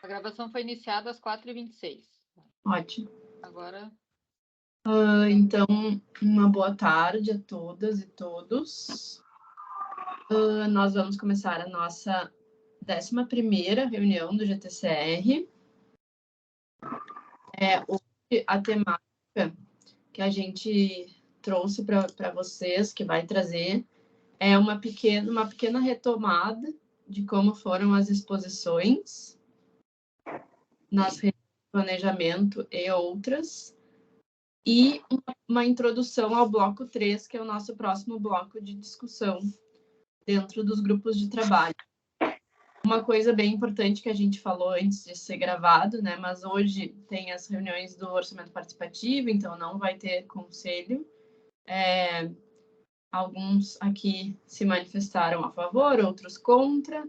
A gravação foi iniciada às 4h26. Ótimo. Agora... Então, uma boa tarde a todas e todos. Nós vamos começar a nossa 11ª reunião do GTCR. Hoje, a temática que a gente trouxe para vocês, que vai trazer, é uma pequena retomada de como foram as exposições nas redes de planejamento e outras, e uma introdução ao bloco 3, que é o nosso próximo bloco de discussão dentro dos grupos de trabalho. Uma coisa bem importante que a gente falou antes de ser gravado, né? Mas hoje tem as reuniões do orçamento participativo, então não vai ter conselho. Alguns aqui se manifestaram a favor, outros contra,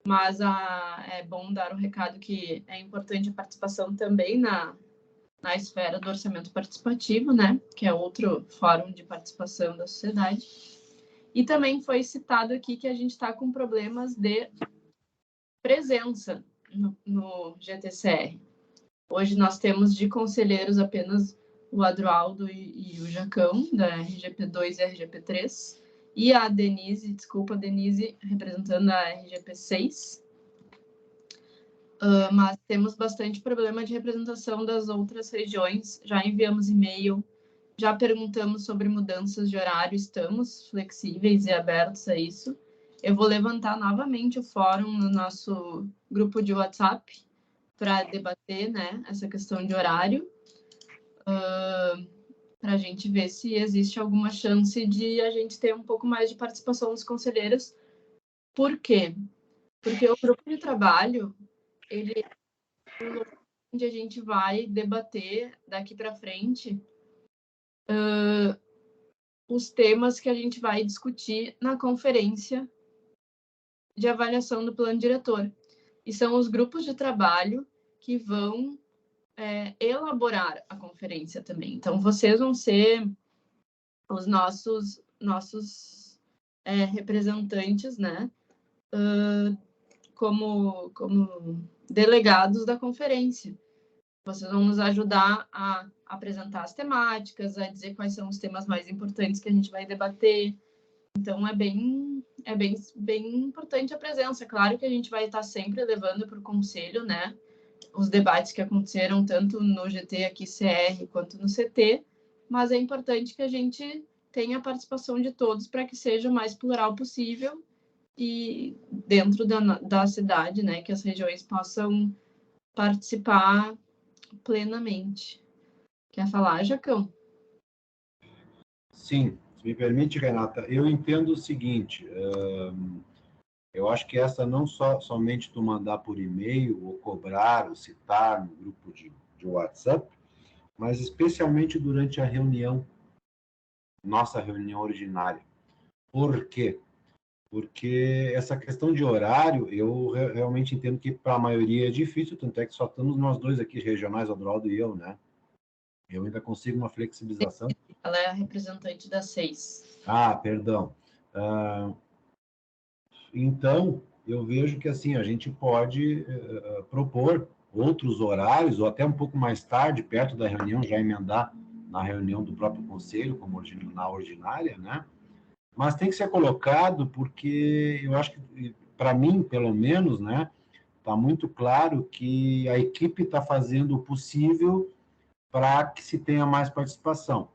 mas é bom dar o recado que é importante a participação também na esfera do orçamento participativo, né, que é outro fórum de participação da sociedade. E também foi citado aqui que a gente está com problemas de presença no GTCR. Hoje nós temos de conselheiros apenas o Adroaldo e o Jacão, da RGP2 e RGP3, e a Denise, representando a RGP6. Mas temos bastante problema de representação das outras regiões. Já enviamos e-mail, já perguntamos sobre mudanças de horário, estamos flexíveis e abertos a isso. Eu vou levantar novamente o fórum no nosso grupo de WhatsApp para debater, né, essa questão de horário, para a gente ver se existe alguma chance de a gente ter um pouco mais de participação dos conselheiros. Por quê? Porque o grupo de trabalho, ele é um lugar onde a gente vai debater daqui para frente os temas que a gente vai discutir na conferência de avaliação do plano diretor. E são os grupos de trabalho que vão elaborar a conferência também. Então, vocês vão ser os nossos representantes, né? Como delegados da conferência. Vocês vão nos ajudar a apresentar as temáticas, a dizer quais são os temas mais importantes que a gente vai debater. Então, é bem importante a presença. Claro que a gente vai estar sempre levando para o conselho, né, os debates que aconteceram tanto no GT aqui CR quanto no CT, mas é importante que a gente tenha a participação de todos para que seja o mais plural possível e dentro da cidade, né, que as regiões possam participar plenamente. Quer falar, Jacão? Sim, se me permite, Renata, eu entendo o seguinte, eu acho que essa não somente tu mandar por e-mail, ou cobrar, ou citar no grupo de WhatsApp, mas especialmente durante a reunião, nossa reunião ordinária. Por quê? Porque essa questão de horário, eu realmente entendo que para a maioria é difícil, tanto é que só estamos nós dois aqui, regionais, Adroaldo e eu, né? Eu ainda consigo uma flexibilização. Ela é a representante da 6. Ah, perdão. Então, eu vejo que assim a gente pode propor outros horários, ou até um pouco mais tarde, perto da reunião, já emendar na reunião do próprio conselho, como na ordinária, né? Mas tem que ser colocado porque eu acho que, para mim, pelo menos, né, está muito claro que a equipe está fazendo o possível para que se tenha mais participação.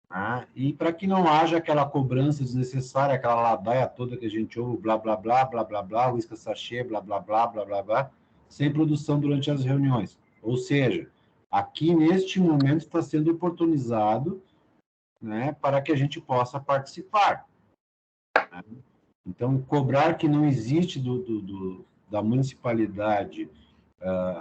Né? E para que não haja aquela cobrança desnecessária, aquela ladaia toda que a gente ouve, blá, blá, blá, blá, blá, blá, uísca sachê, blá, blá, blá, blá, blá, blá, sem produção durante as reuniões. Ou seja, aqui, neste momento, está sendo oportunizado, né, para que a gente possa participar. Né? Então, cobrar que não existe da municipalidade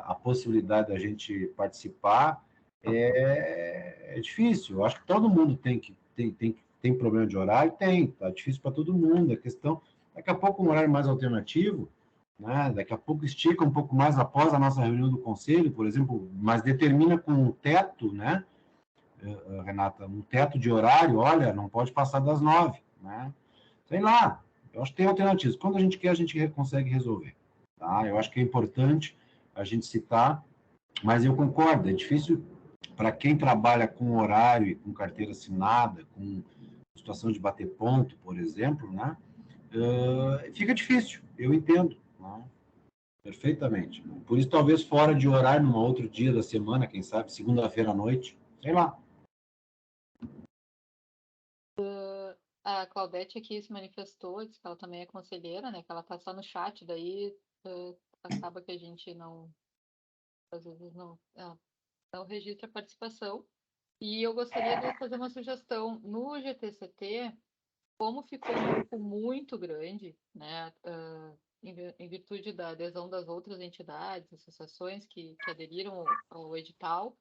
a possibilidade da gente participar é difícil. Eu acho que todo mundo tem problema de horário, está difícil para todo mundo. A questão, daqui a pouco um horário mais alternativo, né? Daqui a pouco estica um pouco mais após a nossa reunião do conselho, por exemplo, mas determina com um teto, né, Renata, um teto de horário, olha, não pode passar das 9, né? Sei lá, eu acho que tem alternativas. Quando a gente quer, a gente consegue resolver. Tá? Eu acho que é importante a gente citar, mas eu concordo, é difícil para quem trabalha com horário e com carteira assinada, com situação de bater ponto, por exemplo, né? Fica difícil, eu entendo, né? Perfeitamente. Por isso, talvez fora de horário, num outro dia da semana, quem sabe, segunda-feira à noite, sei lá. A Claudete aqui se manifestou, disse que ela também é conselheira, né? Que ela está só no chat, daí acaba que a gente não, às vezes não registra a participação. E eu gostaria de fazer uma sugestão. No GTCT, como ficou um grupo muito grande, né? Em virtude da adesão das outras entidades, associações que aderiram ao edital,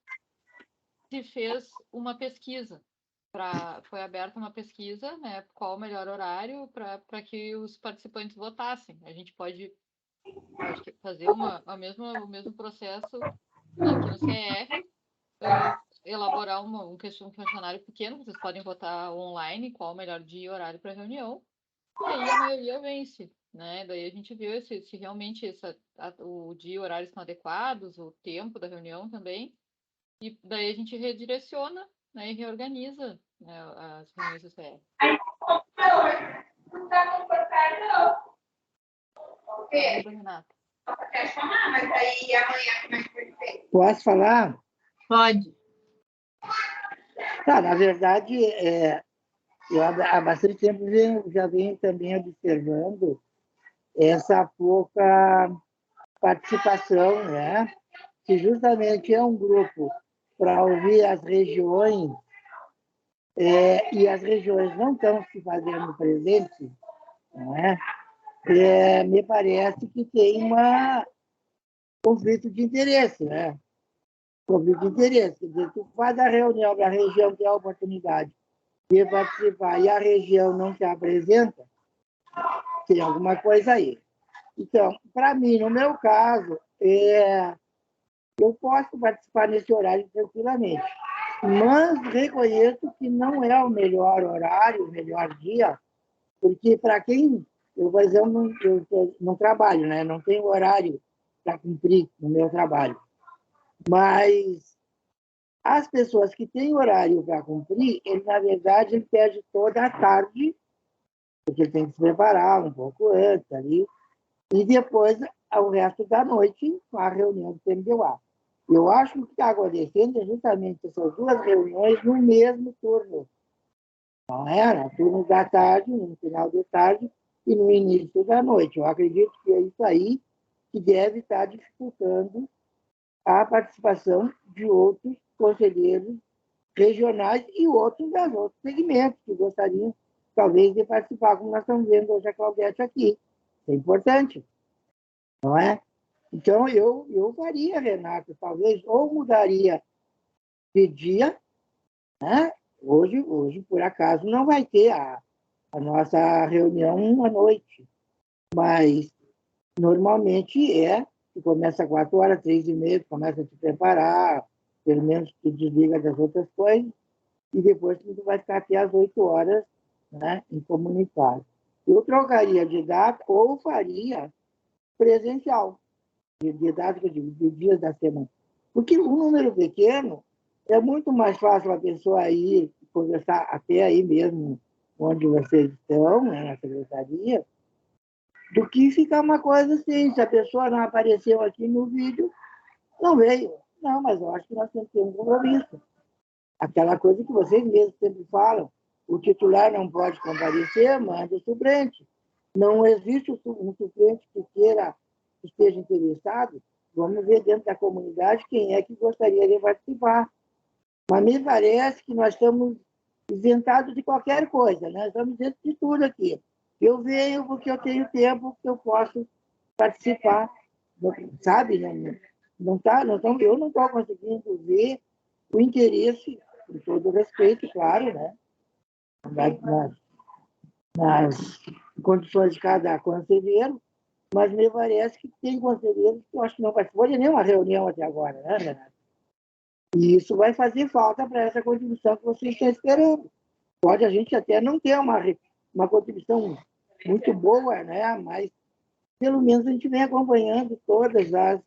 se fez uma pesquisa. Foi aberta uma pesquisa, né, qual o melhor horário para que os participantes votassem. A gente pode, acho que, fazer o mesmo processo aqui no CR, elaborar um questionário pequeno, vocês podem votar online qual o melhor dia e horário para a reunião, e aí a maioria vence. Né? Daí a gente viu se realmente o dia e o horário estão adequados, o tempo da reunião também, e daí a gente redireciona, né, e reorganiza, né, as reuniões do CR. Não está confortável, não. O quê? Renata. Quer chamar, mas aí amanhã como é que vai ser? Posso falar? Pode. Tá, na verdade, eu há bastante tempo já venho também observando essa pouca participação, né? Que justamente é um grupo para ouvir as regiões, e as regiões não estão se fazendo presentes, não é? Me parece que tem conflito de interesse, né? Conflito de interesse. Quer dizer, tu faz a reunião da região, tem a oportunidade de participar, e a região não se apresenta, tem alguma coisa aí. Então, para mim, no meu caso, eu posso participar nesse horário tranquilamente, mas reconheço que não é o melhor horário, o melhor dia, porque para quem, eu, por exemplo, eu não trabalho, né? Não tenho horário para cumprir no meu trabalho, mas as pessoas que têm horário para cumprir, na verdade, ele perde toda a tarde, porque ele tem que se preparar um pouco antes ali, e depois, o resto da noite, a reunião do PMDA. Eu acho que o que está acontecendo é justamente essas duas reuniões no mesmo turno. Não é? No turno da tarde, no final da tarde e no início da noite. Eu acredito que é isso aí que deve estar dificultando a participação de outros conselheiros regionais e outros das outros segmentos que gostariam, talvez, de participar, como nós estamos vendo hoje a Claudete aqui. Isso é importante, não é? Então, eu faria, Renato, talvez, ou mudaria de dia, né? Hoje, por acaso, não vai ter a nossa reunião à noite, mas normalmente tu começa às 4h, 3h30, começa a te preparar, pelo menos tu desliga das outras coisas, e depois tu vai ficar até às 8h, né, em comunitário. Eu trocaria de data ou faria presencial, de data que eu digo, de dias da semana. Porque um número pequeno é muito mais fácil a pessoa ir conversar até aí mesmo onde vocês estão, né, na secretaria, do que ficar uma coisa assim, se a pessoa não apareceu aqui no vídeo, não veio. Não, mas eu acho que nós temos que ter um compromisso. Aquela coisa que vocês mesmos sempre falam, o titular não pode comparecer, manda o suplente. Não existe um suplente que esteja interessado, vamos ver dentro da comunidade quem é que gostaria de participar. Mas me parece que nós estamos isentados de qualquer coisa, né? Estamos dentro de tudo aqui. Eu venho porque eu tenho tempo que eu posso participar, sabe? Eu não estou conseguindo ver o interesse, com todo respeito, claro, né? Nas condições de cada conselheiro, mas me parece que tem conselheiros que eu acho que não participou de nenhuma reunião até agora, né, Renato? E isso vai fazer falta para essa contribuição que vocês estão esperando. Pode a gente até não ter uma contribuição muito boa, né? Mas pelo menos a gente vem acompanhando todas as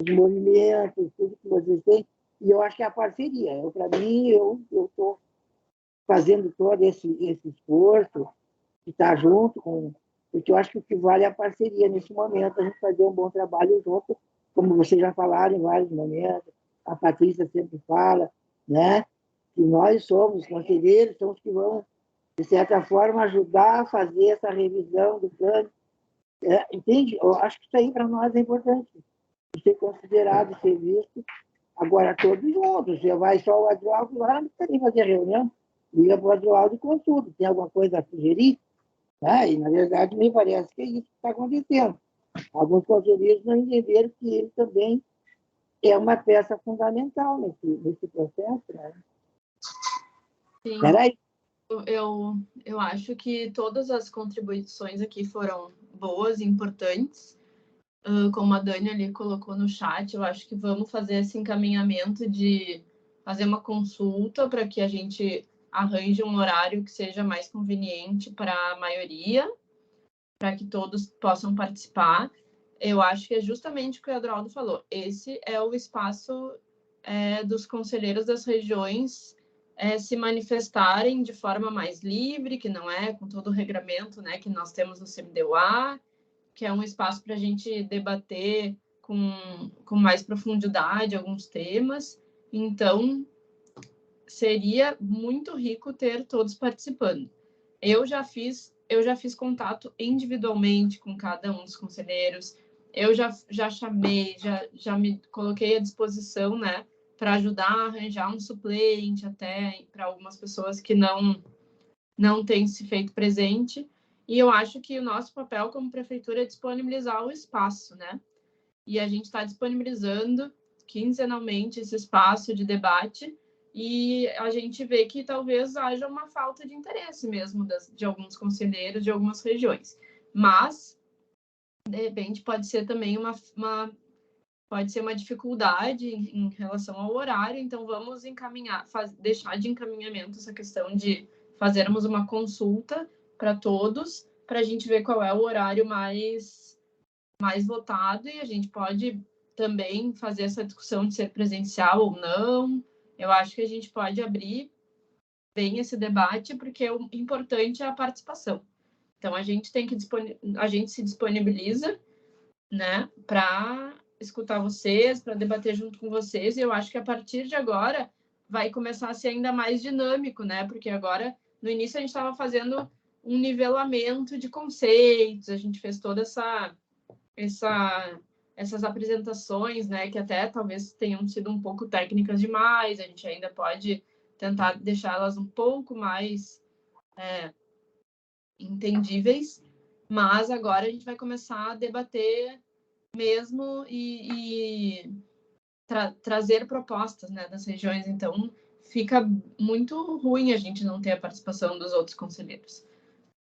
os movimentos, tudo que vocês têm, e eu acho que é a parceria. Para mim, eu estou fazendo todo esse esforço de estar junto com... Porque eu acho que o que vale é a parceria nesse momento, a gente fazer um bom trabalho junto, como vocês já falaram em vários momentos, a Patrícia sempre fala, né? Que nós somos conselheiros, somos que vamos, de certa forma, ajudar a fazer essa revisão do plano. Entende? Eu acho que isso aí para nós é importante, ser considerado, ser visto. Agora, todos juntos, você vai só o Adroaldo lá, não precisa nem fazer reunião, liga para o Adroaldo e consulta, tem alguma coisa a sugerir? E, na verdade, me parece que é isso que está acontecendo. Alguns conselheiros não entenderam que ele também é uma peça fundamental nesse processo. Né? Sim. Peraí. Eu acho que todas as contribuições aqui foram boas e importantes. Como a Dani ali colocou no chat, eu acho que vamos fazer esse encaminhamento de fazer uma consulta para que a gente arranje um horário que seja mais conveniente para a maioria, para que todos possam participar. Eu acho que é justamente o que o Adroaldo falou. Esse é o espaço dos conselheiros das regiões se manifestarem de forma mais livre, que não é com todo o regramento, né, que nós temos no CMDUA, que é um espaço para a gente debater com mais profundidade alguns temas. Então, seria muito rico ter todos participando. Eu já fiz contato individualmente com cada um dos conselheiros, eu já chamei, já me coloquei à disposição, né, para ajudar a arranjar um suplente até para algumas pessoas que não têm se feito presente. E eu acho que o nosso papel como prefeitura é disponibilizar o espaço, né? E a gente está disponibilizando quinzenalmente esse espaço de debate e a gente vê que talvez haja uma falta de interesse mesmo de alguns conselheiros de algumas regiões. Mas, de repente, pode ser também pode ser uma dificuldade em relação ao horário, então vamos deixar de encaminhamento essa questão de fazermos uma consulta para todos, para a gente ver qual é o horário mais votado, e a gente pode também fazer essa discussão de ser presencial ou não. Eu acho que a gente pode abrir bem esse debate, porque o importante é a participação. Então, a gente se disponibiliza, né, para escutar vocês, para debater junto com vocês, e eu acho que a partir de agora vai começar a ser ainda mais dinâmico, né, porque agora, no início, a gente estava fazendo um nivelamento de conceitos, a gente fez toda essas apresentações, né, que até talvez tenham sido um pouco técnicas demais, a gente ainda pode tentar deixá-las um pouco mais entendíveis, mas agora a gente vai começar a debater mesmo e trazer propostas, né, das regiões. Então, fica muito ruim a gente não ter a participação dos outros conselheiros.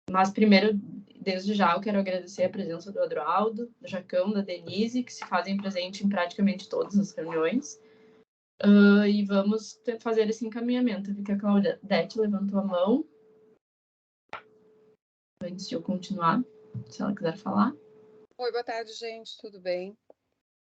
Mas, primeiro, desde já, eu quero agradecer a presença do Adroaldo, do Jacão, da Denise, que se fazem presente em praticamente todas as reuniões. E vamos fazer esse encaminhamento. Vi que a Claudete levantou a mão. Antes de eu continuar, se ela quiser falar. Oi, boa tarde, gente. Tudo bem?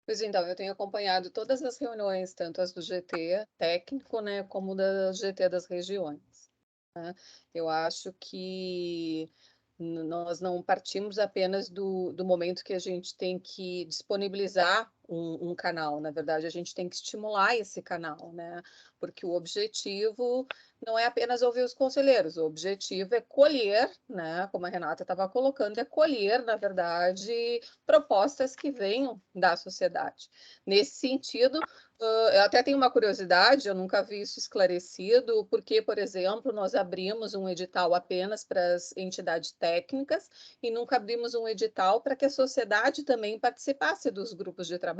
Pois então, eu tenho acompanhado todas as reuniões, tanto as do GT técnico, né, como da GT das regiões. Né? Eu acho que nós não partimos apenas do momento que a gente tem que disponibilizar um canal. Na verdade, a gente tem que estimular esse canal, né? Porque o objetivo não é apenas ouvir os conselheiros, o objetivo é colher, né? Como a Renata estava colocando, é colher, na verdade, propostas que venham da sociedade. Nesse sentido, eu até tenho uma curiosidade, eu nunca vi isso esclarecido, porque, por exemplo, nós abrimos um edital apenas para as entidades técnicas e nunca abrimos um edital para que a sociedade também participasse dos grupos de trabalho.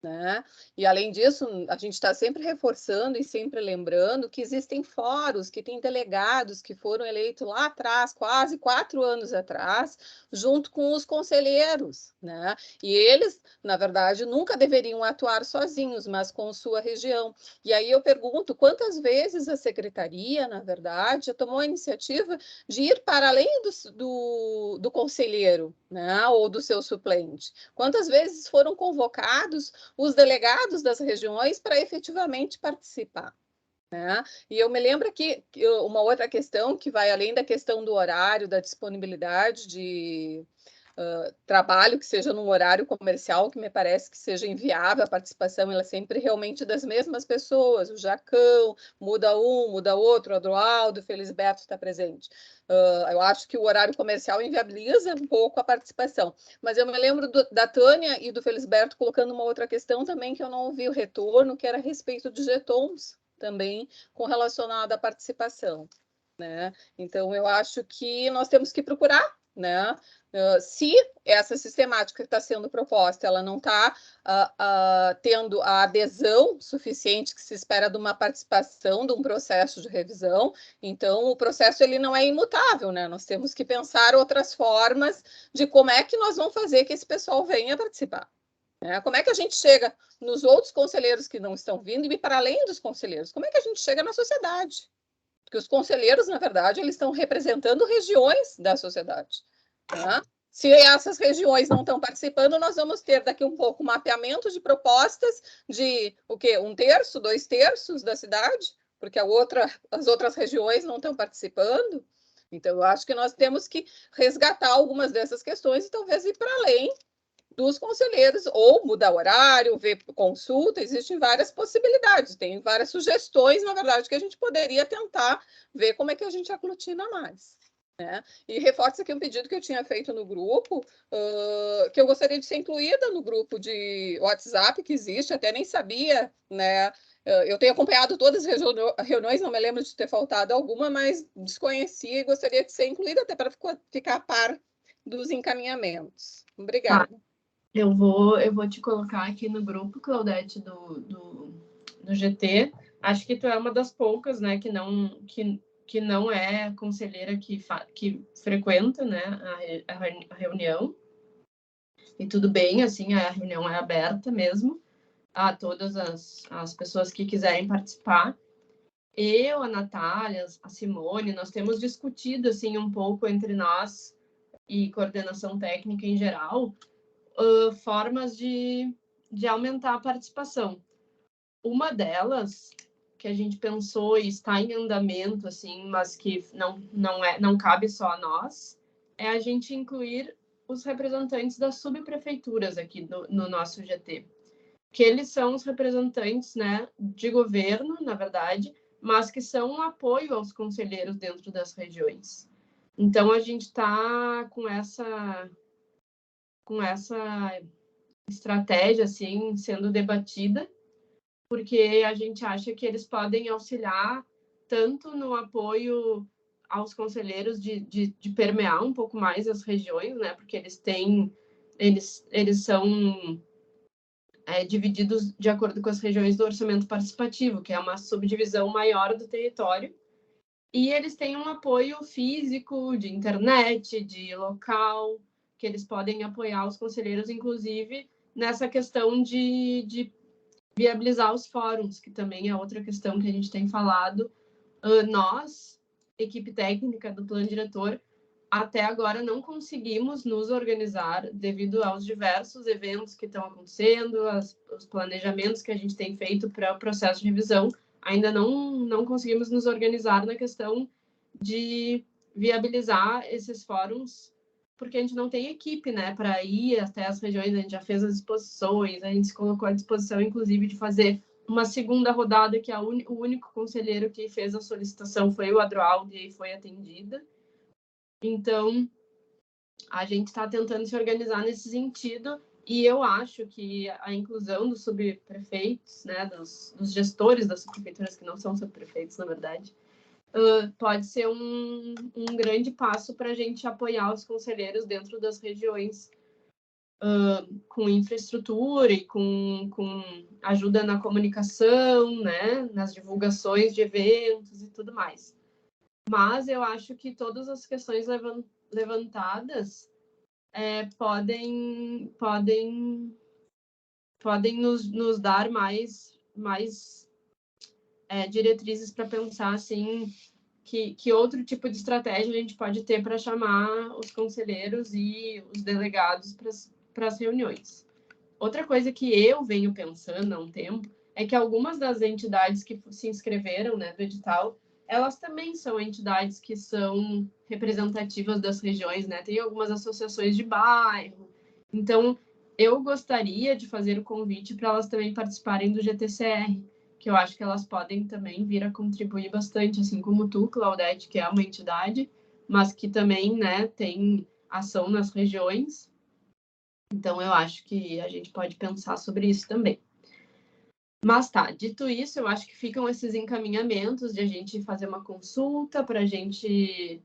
Né? E, além disso, a gente está sempre reforçando e sempre lembrando que existem fóruns, que tem delegados que foram eleitos lá atrás, quase 4 anos atrás, junto com os conselheiros, né? E eles, na verdade, nunca deveriam atuar sozinhos, mas com sua região. E aí eu pergunto, quantas vezes a secretaria, na verdade, tomou a iniciativa de ir para além do conselheiro, né? Ou do seu suplente? Quantas vezes foram convocados os delegados das regiões para efetivamente participar. Né? E eu me lembro que uma outra questão que vai além da questão do horário, da disponibilidade de trabalho que seja num horário comercial, que me parece que seja inviável a participação, ela é sempre realmente das mesmas pessoas, o Jacão, muda um, muda outro, o Adroaldo, o Felisberto está presente. Eu acho que o horário comercial inviabiliza um pouco a participação, mas eu me lembro da Tânia e do Felisberto colocando uma outra questão também que eu não ouvi o retorno, que era a respeito de jetons também com relacionado à participação, né? Então, eu acho que nós temos que procurar, né? Se essa sistemática que está sendo proposta, ela não está tendo a adesão suficiente que se espera de uma participação, de um processo de revisão, então o processo ele não é imutável, né? Nós temos que pensar outras formas de como é que nós vamos fazer que esse pessoal venha participar. Como é que a gente chega nos outros conselheiros que não estão vindo e para além dos conselheiros? Como é que a gente chega na sociedade? Porque os conselheiros, na verdade, eles estão representando regiões da sociedade. Tá? Se essas regiões não estão participando, nós vamos ter daqui um pouco um mapeamento de propostas de o quê? 1/3, 2/3 da cidade, porque as outras regiões não estão participando. Então, eu acho que nós temos que resgatar algumas dessas questões e talvez ir para além dos conselheiros, ou mudar o horário, ver consulta, existem várias possibilidades, tem várias sugestões, na verdade, que a gente poderia tentar ver como é que a gente aglutina mais. Né? E reforço aqui um pedido que eu tinha feito no grupo, que eu gostaria de ser incluída no grupo de WhatsApp que existe, até nem sabia, né? Eu tenho acompanhado todas as reuniões, não me lembro de ter faltado alguma, mas desconhecia e gostaria de ser incluída até para ficar a par dos encaminhamentos. Obrigada. Eu vou te colocar aqui no grupo, Claudete, do GT. Acho que tu é uma das poucas, né, que não é conselheira que frequenta, né, a reunião. E tudo bem, assim, a reunião é aberta mesmo a todas as pessoas que quiserem participar. Eu, a Natália, a Simone, nós temos discutido, assim, um pouco entre nós e coordenação técnica em geral, formas de aumentar a participação. Uma delas, que a gente pensou e está em andamento, assim, mas que não cabe só a nós, é a gente incluir os representantes das subprefeituras aqui no nosso GT. Que eles são os representantes, né, de governo, na verdade, mas que são um apoio aos conselheiros dentro das regiões. Então, a gente está com essa estratégia assim sendo debatida, porque a gente acha que eles podem auxiliar tanto no apoio aos conselheiros de permear um pouco mais as regiões, né? Porque eles são divididos de acordo com as regiões do orçamento participativo, que é uma subdivisão maior do território. E eles têm um apoio físico, de internet, de local, que eles podem apoiar os conselheiros, inclusive, nessa questão de viabilizar os fóruns, que também é outra questão que a gente tem falado. Nós, equipe técnica do plano diretor, até agora não conseguimos nos organizar devido aos diversos eventos que estão acontecendo, os planejamentos que a gente tem feito para o processo de revisão. Ainda não conseguimos nos organizar na questão de viabilizar esses fóruns, porque a gente não tem equipe, né, para ir até as regiões. A gente já fez as exposições, a gente se colocou à disposição, inclusive, de fazer uma segunda rodada, que o único conselheiro que fez a solicitação foi o Adroaldo e foi atendida. Então, a gente está tentando se organizar nesse sentido, e eu acho que a inclusão dos subprefeitos, né, dos gestores das subprefeituras, que não são subprefeitos, na verdade, pode ser um grande passo para a gente apoiar os conselheiros dentro das regiões, com infraestrutura e com ajuda na comunicação, né, nas divulgações de eventos e tudo mais. Mas eu acho que todas as questões levantadas podem nos dar mais diretrizes para pensar assim que outro tipo de estratégia a gente pode ter para chamar os conselheiros e os delegados para as reuniões. Outra coisa que eu venho pensando há um tempo é que algumas das entidades que se inscreveram, né, do edital, elas também são entidades que são representativas das regiões, né? Tem algumas associações de bairro. Então, eu gostaria de fazer o convite para elas também participarem do GTCR, que eu acho que elas podem também vir a contribuir bastante, assim como tu, Claudete, que é uma entidade, mas que também, né, tem ação nas regiões. Então, eu acho que a gente pode pensar sobre isso também. Mas tá, dito isso, eu acho que ficam esses encaminhamentos de a gente fazer uma consulta para a gente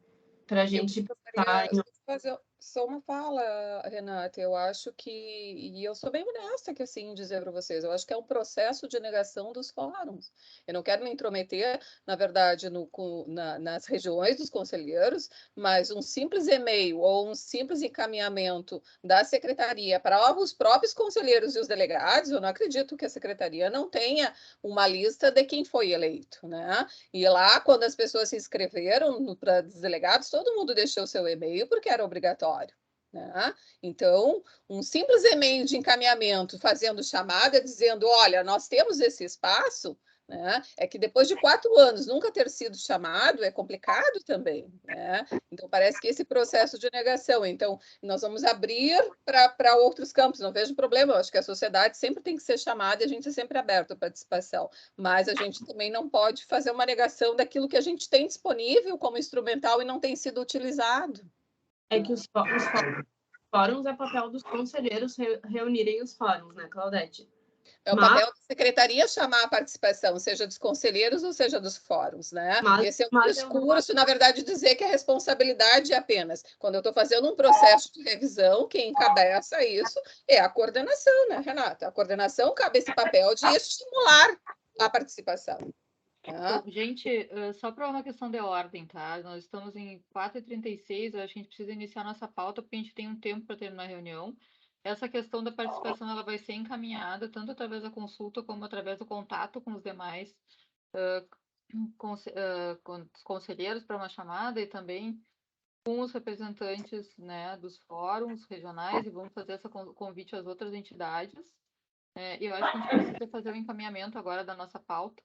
pensar em... Fazer só uma fala, Renata. Eu acho que, e eu sou bem honesta que assim dizer para vocês, eu acho que é um processo de negação dos fóruns. Eu não quero me intrometer, na verdade, nas regiões dos conselheiros, mas um simples e-mail ou um simples encaminhamento da secretaria para os próprios conselheiros e os delegados, eu não acredito que a secretaria não tenha uma lista de quem foi eleito, né? E lá, quando as pessoas se inscreveram para os delegados, todo mundo deixou seu e-mail porque era obrigatório. Né? Então, um simples e-mail de encaminhamento fazendo chamada, dizendo: olha, nós temos esse espaço, né? É que depois de 4 anos nunca ter sido chamado é complicado também. Né? Então, parece que esse processo de negação. Então, nós vamos abrir para outros campos, não vejo problema. Eu acho que a sociedade sempre tem que ser chamada e a gente é sempre aberto à participação. Mas a gente também não pode fazer uma negação daquilo que a gente tem disponível como instrumental e não tem sido utilizado. É que os fóruns é papel dos conselheiros reunirem os fóruns, né, Claudete? É o papel da secretaria chamar a participação, seja dos conselheiros ou seja dos fóruns, né? Esse é um discurso, na verdade, dizer que a responsabilidade é apenas, quando eu estou fazendo um processo de revisão, quem encabeça isso é a coordenação, né, Renata? A coordenação cabe esse papel de estimular a participação. Bom, gente, só para uma questão de ordem, tá? Nós estamos em 4h36, a gente precisa iniciar nossa pauta, porque a gente tem um tempo para terminar a reunião. Essa questão da participação ela vai ser encaminhada tanto através da consulta como através do contato com os demais conselheiros para uma chamada e também com os representantes, né, dos fóruns regionais, e vamos fazer esse convite às outras entidades. E eu acho que a gente precisa fazer o encaminhamento agora da nossa pauta,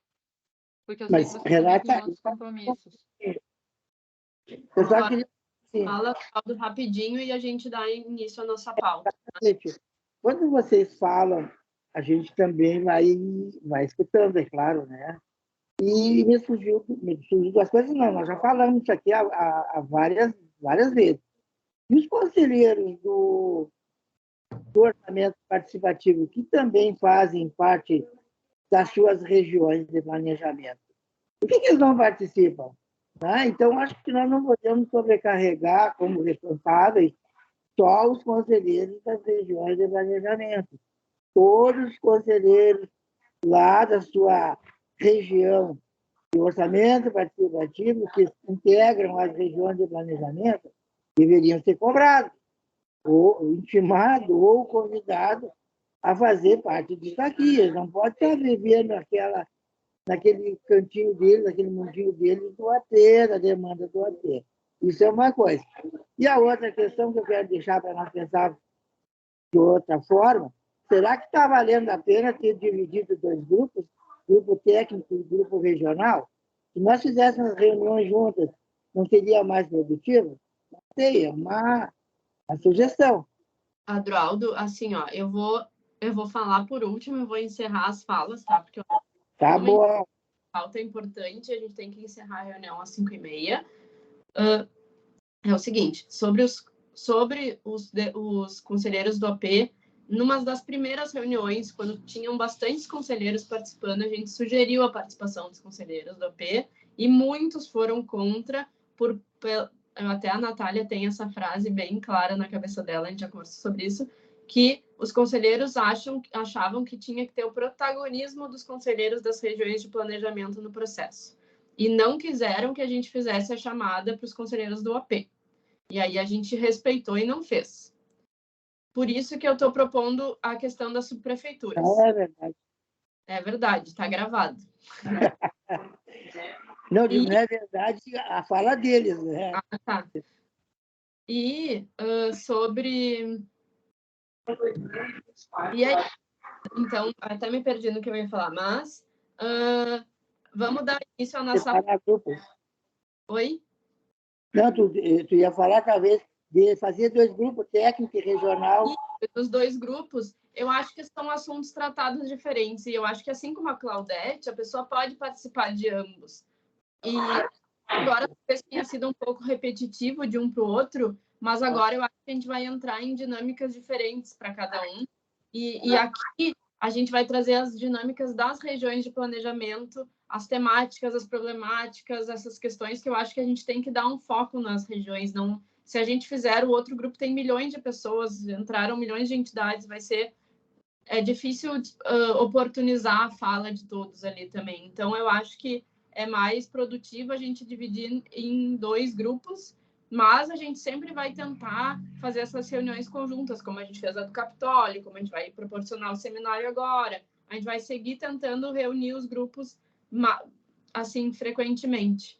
porque eu sei que vocês também têm outros compromissos. Eu só queria... Fala rapidinho e a gente dá início à nossa pauta. Quando vocês falam, a gente também vai escutando, é claro, né? E me surgiu duas coisas, não, nós já falamos isso aqui há várias vezes. E os conselheiros do orçamento participativo, que também fazem parte das suas regiões de planejamento, por que eles não participam? Então, acho que nós não podemos sobrecarregar como responsáveis só os conselheiros das regiões de planejamento. Todos os conselheiros lá da sua região de orçamento participativo que integram as regiões de planejamento deveriam ser cobrados, ou intimados, ou convidados a fazer parte disso aqui. Eles não podem estar vivendo naquele cantinho deles, naquele mundinho deles do AT, da demanda do AT. Isso é uma coisa. E a outra questão que eu quero deixar para nós pensar de outra forma, será que está valendo a pena ter dividido 2 grupos, grupo técnico e grupo regional? Se nós fizéssemos reuniões juntas, não seria mais produtivo? Não sei, é uma sugestão. Adroaldo, assim, ó, eu vou falar por último, eu vou encerrar as falas, tá? Porque tá bom. Pauta é importante, a gente tem que encerrar a reunião às 5h30. É o seguinte, sobre os conselheiros do AP, numa das primeiras reuniões, quando tinham bastantes conselheiros participando, a gente sugeriu a participação dos conselheiros do AP e muitos foram contra, até a Natália tem essa frase bem clara na cabeça dela, a gente já conversou sobre isso, que os conselheiros achavam que tinha que ter o protagonismo dos conselheiros das regiões de planejamento no processo. E não quiseram que a gente fizesse a chamada para os conselheiros do AP. E aí a gente respeitou e não fez. Por isso que eu estou propondo a questão das subprefeituras. É verdade. É verdade, está gravado. Não é verdade a fala deles, né? Tá. E sobre E aí, então, até me perdi no que eu ia falar, mas vamos dar início à nossa... Separar grupos. Oi? Não, tu ia falar, talvez, de fazer 2 grupos, técnico e regional. Os 2 grupos, eu acho que são assuntos tratados diferentes. E eu acho que, assim como a Claudete, a pessoa pode participar de ambos. E agora, talvez tenha sido um pouco repetitivo de um para o outro, mas agora eu acho que a gente vai entrar em dinâmicas diferentes para cada um. E aqui a gente vai trazer as dinâmicas das regiões de planejamento, as temáticas, as problemáticas, essas questões que eu acho que a gente tem que dar um foco nas regiões. Não, se a gente fizer, o outro grupo tem milhões de pessoas, entraram milhões de entidades, vai ser difícil oportunizar a fala de todos ali também. Então, eu acho que é mais produtivo a gente dividir em 2 grupos, mas a gente sempre vai tentar fazer essas reuniões conjuntas, como a gente fez a do Capitólio, como a gente vai proporcionar o seminário agora. A gente vai seguir tentando reunir os grupos assim frequentemente.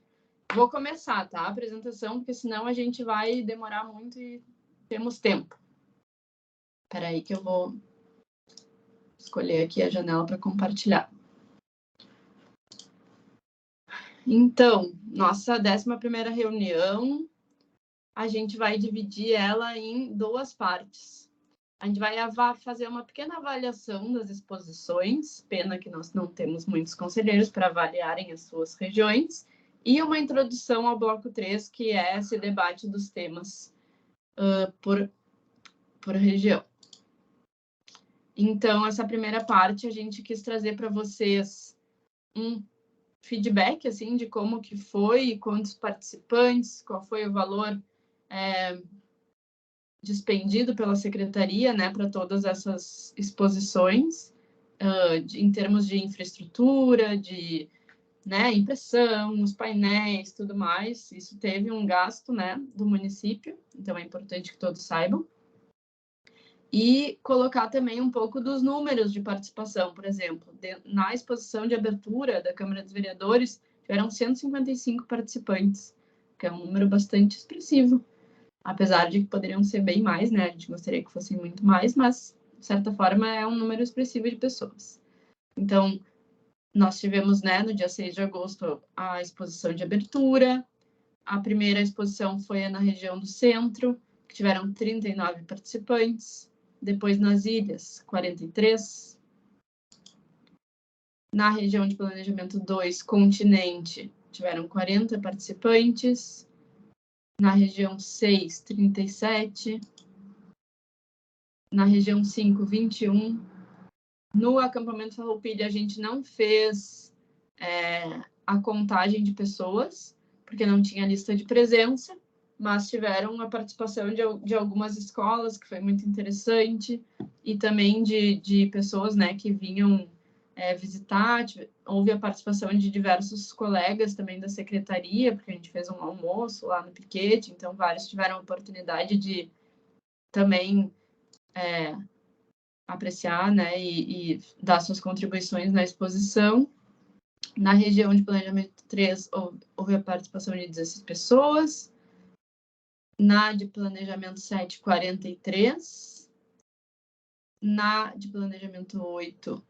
Vou começar, tá? A apresentação, porque senão a gente vai demorar muito e temos tempo. Espera aí que eu vou escolher aqui a janela para compartilhar. Então, nossa 11ª reunião, a gente vai dividir ela em 2 partes. A gente vai fazer uma pequena avaliação das exposições, pena que nós não temos muitos conselheiros para avaliarem as suas regiões, e uma introdução ao bloco 3, que é esse debate dos temas por região. Então, essa primeira parte, a gente quis trazer para vocês um feedback, assim, de como que foi, quantos participantes, qual foi o valor despendido pela secretaria, né, para todas essas exposições, em termos de infraestrutura, de impressão, os painéis, tudo mais. Isso teve um gasto, né, do município, então é importante que todos saibam. E colocar também um pouco dos números de participação, por exemplo, na exposição de abertura da Câmara dos Vereadores, tiveram 155 participantes, que é um número bastante expressivo, apesar de que poderiam ser bem mais, né? A gente gostaria que fossem muito mais, mas, de certa forma, é um número expressivo de pessoas. Então, nós tivemos, né, no dia 6 de agosto, a exposição de abertura. A primeira exposição foi na região do centro, que tiveram 39 participantes. Depois, nas ilhas, 43. Na região de planejamento 2, continente, tiveram 40 participantes. Na região 6, 37. Na região 5, 21. No acampamento Farroupilha, a gente não fez a contagem de pessoas, porque não tinha lista de presença, mas tiveram a participação de algumas escolas, que foi muito interessante, e também de pessoas, né, que vinham visitar. Houve a participação de diversos colegas também da secretaria, porque a gente fez um almoço lá no Piquete, então vários tiveram a oportunidade de também apreciar, né, e dar suas contribuições na exposição. Na região de planejamento 3, houve a participação de 16 pessoas. Na de planejamento 7, 43. Na de planejamento 8,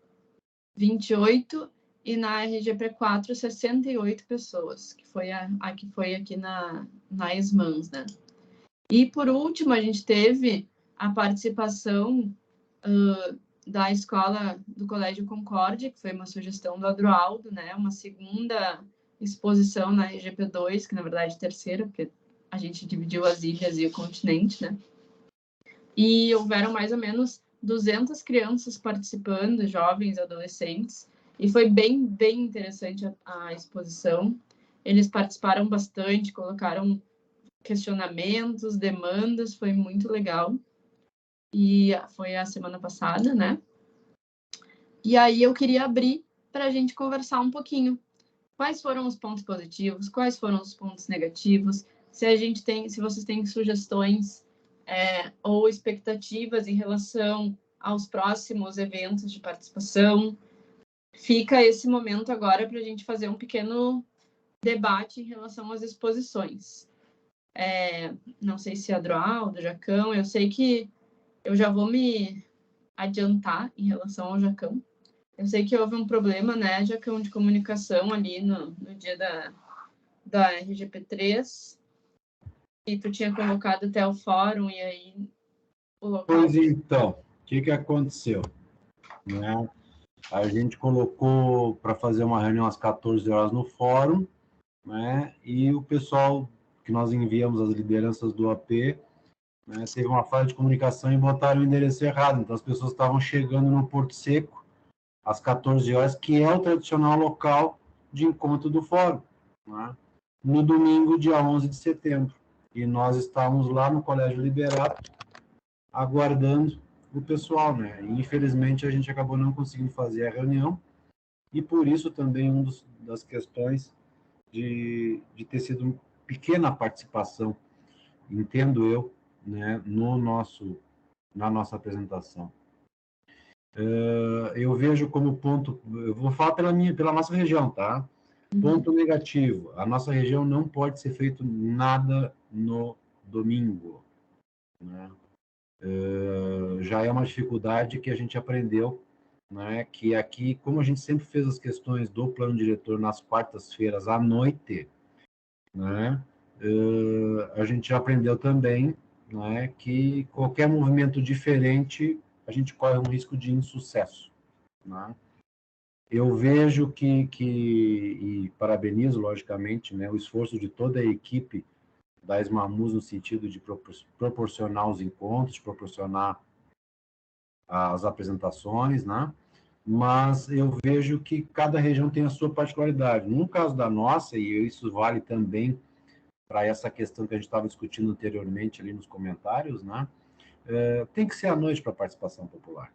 28. E na RGP 4, 68 pessoas, que foi a que foi aqui na ESMANS, né? E, por último, a gente teve a participação da escola do Colégio Concórdia, que foi uma sugestão do Adroaldo, né? Uma segunda exposição na RGP 2, que na verdade é terceira, porque a gente dividiu as ilhas e o continente, né? E houveram mais ou menos 200 crianças participando, jovens, adolescentes, e foi bem, bem interessante a exposição. Eles participaram bastante, colocaram questionamentos, demandas, foi muito legal. E foi a semana passada, né? E aí eu queria abrir para a gente conversar um pouquinho. Quais foram os pontos positivos? Quais foram os pontos negativos? Se vocês têm sugestões ou expectativas em relação aos próximos eventos de participação, fica esse momento agora para a gente fazer um pequeno debate em relação às exposições. Não sei se é Adroaldo, Jacão, eu sei que Eu já vou me adiantar em relação ao Jacão. Eu sei que houve um problema, né, Jacão, de comunicação ali no dia da RGP3, e tu tinha convocado até o fórum, e aí o local... Pois então, o que aconteceu? Né? A gente colocou para fazer uma reunião às 14 horas no fórum, né? E o pessoal que nós enviamos, as lideranças do AP, né, teve uma falha de comunicação e botaram o endereço errado. Então, as pessoas estavam chegando no Porto Seco às 14 horas, que é o tradicional local de encontro do fórum, né? No domingo, dia 11 de setembro. E nós estávamos lá no Colégio Liberato, aguardando o pessoal, né? E, infelizmente, a gente acabou não conseguindo fazer a reunião, e por isso também das questões de ter sido uma pequena participação, entendo eu, né, na nossa apresentação. Eu vejo como ponto, eu vou falar pela nossa região, tá? Ponto negativo, a nossa região não pode ser feito nada no domingo, né? Já é uma dificuldade que a gente aprendeu, né, que aqui, como a gente sempre fez as questões do plano diretor nas quartas-feiras à noite, né, a gente já aprendeu também, né, que qualquer movimento diferente, a gente corre um risco de insucesso, né? Eu vejo e parabenizo, logicamente, né, o esforço de toda a equipe da Esmamus no sentido de proporcionar os encontros, de proporcionar as apresentações, né? Mas eu vejo que cada região tem a sua particularidade. No caso da nossa, e isso vale também para essa questão que a gente estava discutindo anteriormente ali nos comentários, né? Tem que ser à noite para a participação popular.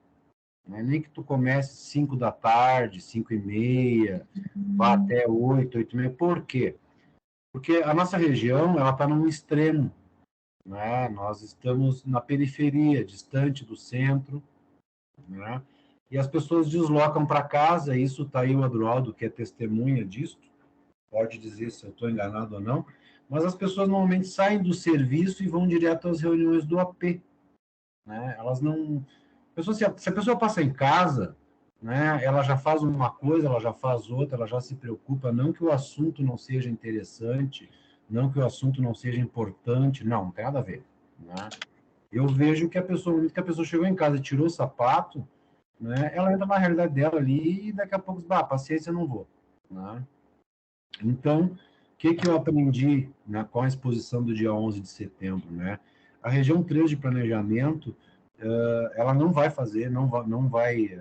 Né? Nem que tu comece 5 da tarde, 5h30, vá até 8, 8h30. Por quê? Porque a nossa região ela está num extremo. Né? Nós estamos na periferia, distante do centro, né? E as pessoas deslocam para casa, isso está aí o Adroaldo, que é testemunha disso, pode dizer se eu estou enganado ou não, mas as pessoas normalmente saem do serviço e vão direto às reuniões do AP. Né? Elas não... se a pessoa passa em casa, né, ela já faz uma coisa, ela já faz outra, ela já se preocupa, não que o assunto não seja interessante, não que o assunto não seja importante, não tem nada a ver. Né? Eu vejo que no momento que a pessoa chegou em casa e tirou o sapato, né, ela entra na realidade dela ali e daqui a pouco, paciência, eu não vou. Né? Então, o que eu aprendi, né, com a exposição do dia 11 de setembro? Né? A região 3 de planejamento, ela não vai fazer, não vai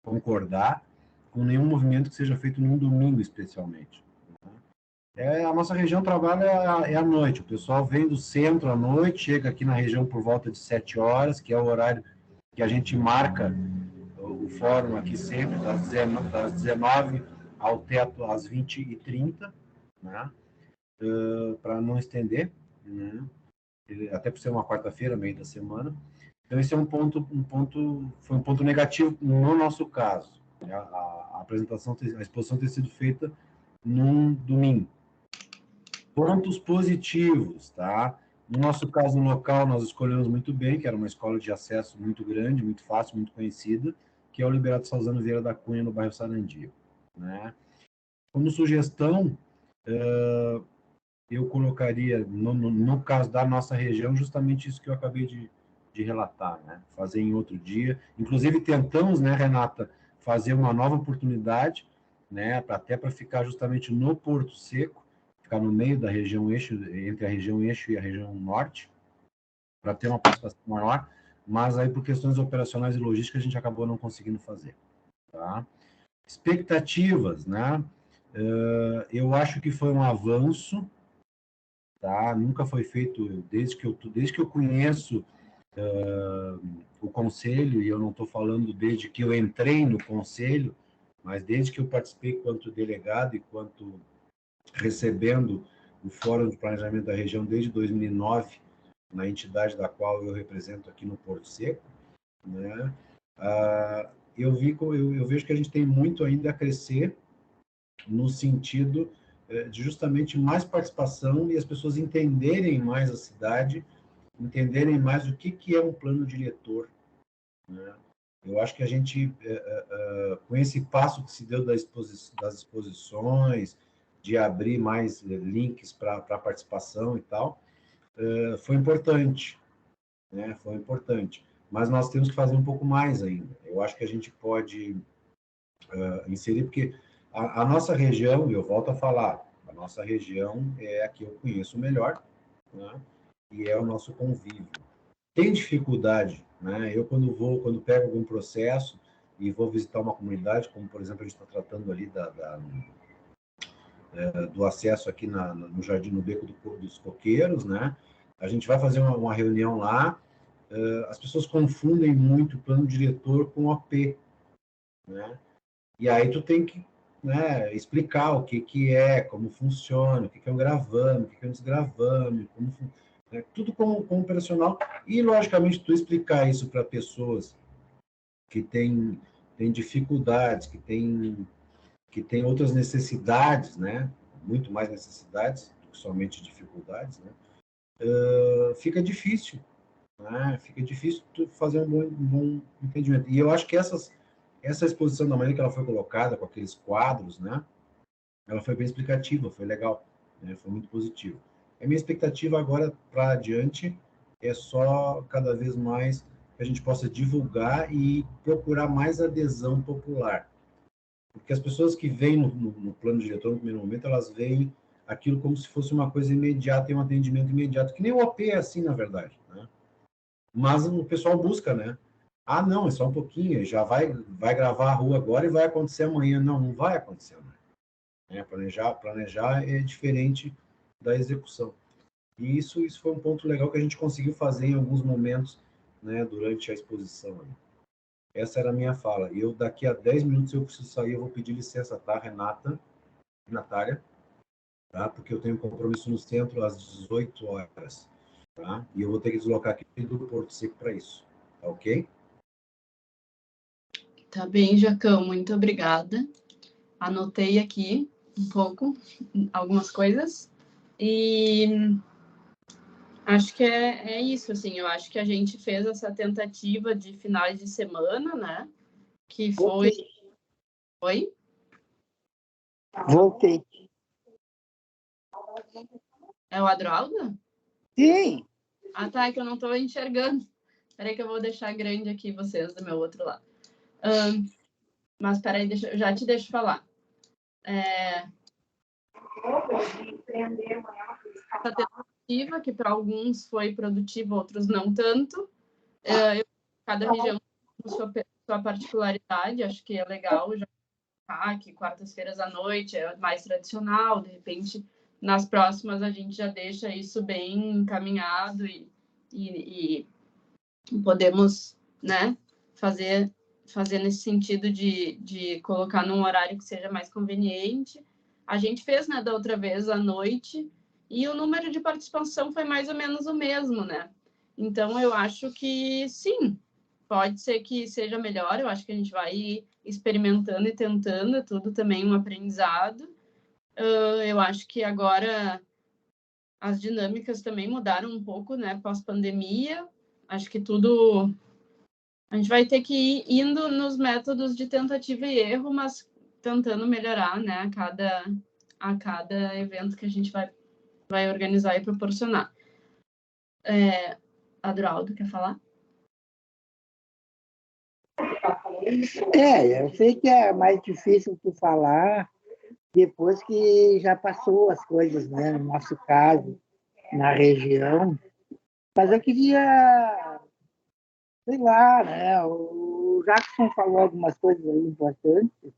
concordar com nenhum movimento que seja feito num domingo, especialmente. A nossa região trabalha à noite, o pessoal vem do centro à noite, chega aqui na região por volta de 7 horas, que é o horário que a gente marca o fórum aqui sempre, das 19 ao teto às 20h30, né? Para não estender, né? Até por ser uma quarta-feira, meio da semana. Então, esse é foi um ponto negativo no nosso caso. A apresentação, a exposição ter sido feita num domingo. Pontos positivos, tá? No nosso caso, no local, nós escolhemos muito bem, que era uma escola de acesso muito grande, muito fácil, muito conhecida, que é o Liberato Salzano Vieira da Cunha, no bairro Sarandia. Né? Como sugestão, eu colocaria, no caso da nossa região, justamente isso que eu acabei de relatar, né? Fazer em outro dia. Inclusive, tentamos, né, Renata, fazer uma nova oportunidade, né, até para ficar justamente no Porto Seco, ficar no meio da região eixo, entre a região eixo e a região norte, para ter uma participação maior, mas aí por questões operacionais e logísticas a gente acabou não conseguindo fazer. Tá? Expectativas, né? Eu acho que foi um avanço, tá? Nunca foi feito, desde que eu conheço o conselho, e eu não estou falando desde que eu entrei no conselho, mas desde que eu participei quanto delegado e quanto recebendo o Fórum de Planejamento da Região desde 2009, na entidade da qual eu represento aqui no Porto Seco, né? Eu vejo que a gente tem muito ainda a crescer no sentido de justamente mais participação e as pessoas entenderem mais a cidade entenderem mais o que é um plano diretor, né? Eu acho que a gente, com esse passo que se deu das exposições, de abrir mais links para participação e tal, foi importante, né? Foi importante. Mas nós temos que fazer um pouco mais ainda. Eu acho que a gente pode inserir, porque a nossa região, eu volto a falar, a nossa região é a que eu conheço melhor, né? E é o nosso convívio. Tem dificuldade, né? Eu, quando pego algum processo e vou visitar uma comunidade, como, por exemplo, a gente está tratando ali do acesso aqui no Jardim, no Beco dos Coqueiros, né? A gente vai fazer uma reunião lá, as pessoas confundem muito o plano diretor com OP, né? E aí tu tem que, né, explicar o que é, como funciona, o que é um gravame, o que é um desgravame, né, tudo com o personal. E, logicamente, tu explicar isso para pessoas que têm dificuldades, que têm outras necessidades, né? Muito mais necessidades do que somente dificuldades, né? Fica difícil, né? Fica difícil tu fazer um bom entendimento. E eu acho que essa exposição, da maneira que ela foi colocada, com aqueles quadros, né? Ela foi bem explicativa, foi legal, né? Foi muito positivo. A minha expectativa agora para adiante é só cada vez mais que a gente possa divulgar e procurar mais adesão popular. Porque as pessoas que vêm no plano diretor, no primeiro momento, elas veem aquilo como se fosse uma coisa imediata e um atendimento imediato, que nem o OP é assim, na verdade, né? Mas o pessoal busca, né? Ah, não, é só um pouquinho, já vai gravar a rua agora e vai acontecer amanhã. Não, não vai acontecer amanhã. Planejar é diferente da execução. E isso foi um ponto legal que a gente conseguiu fazer em alguns momentos, né, durante a exposição. Essa era a minha fala. Eu, daqui a 10 minutos, eu preciso sair, eu vou pedir licença, tá, Natália, tá? Porque eu tenho um compromisso no centro às 18 horas, tá? E eu vou ter que deslocar aqui do Porto Seco para isso, tá ok? Tá bem, Jacão, muito obrigada. Anotei aqui um pouco, algumas coisas, e acho que é isso, assim, eu acho que a gente fez essa tentativa de finais de semana, né, que foi... Oi? Voltei. É o Adroaldo? Sim. Ah, tá, é que eu não estou enxergando. Peraí que eu vou deixar grande aqui vocês do meu outro lado. Mas peraí, eu já te deixo falar. Essa tentativa, que para alguns foi produtiva, outros não tanto. Cada região tem sua particularidade, acho que é legal já que quartas-feiras à noite é mais tradicional, de repente nas próximas a gente já deixa isso bem encaminhado e podemos, né, fazer nesse sentido de colocar num horário que seja mais conveniente. A gente fez, né, da outra vez à noite e o número de participação foi mais ou menos o mesmo, né? Então eu acho que sim, pode ser que seja melhor. Eu acho que a gente vai experimentando e tentando, é tudo também um aprendizado. Eu acho que agora as dinâmicas também mudaram um pouco, né, pós-pandemia. Acho que tudo... A gente vai ter que ir indo nos métodos de tentativa e erro, mas tentando melhorar, né, a cada evento que a gente vai organizar e proporcionar. Adroaldo, quer falar? Eu sei que é mais difícil tu falar depois que já passou as coisas, né? No nosso caso, na região. Mas eu queria, sei lá, né? O Jackson falou algumas coisas aí importantes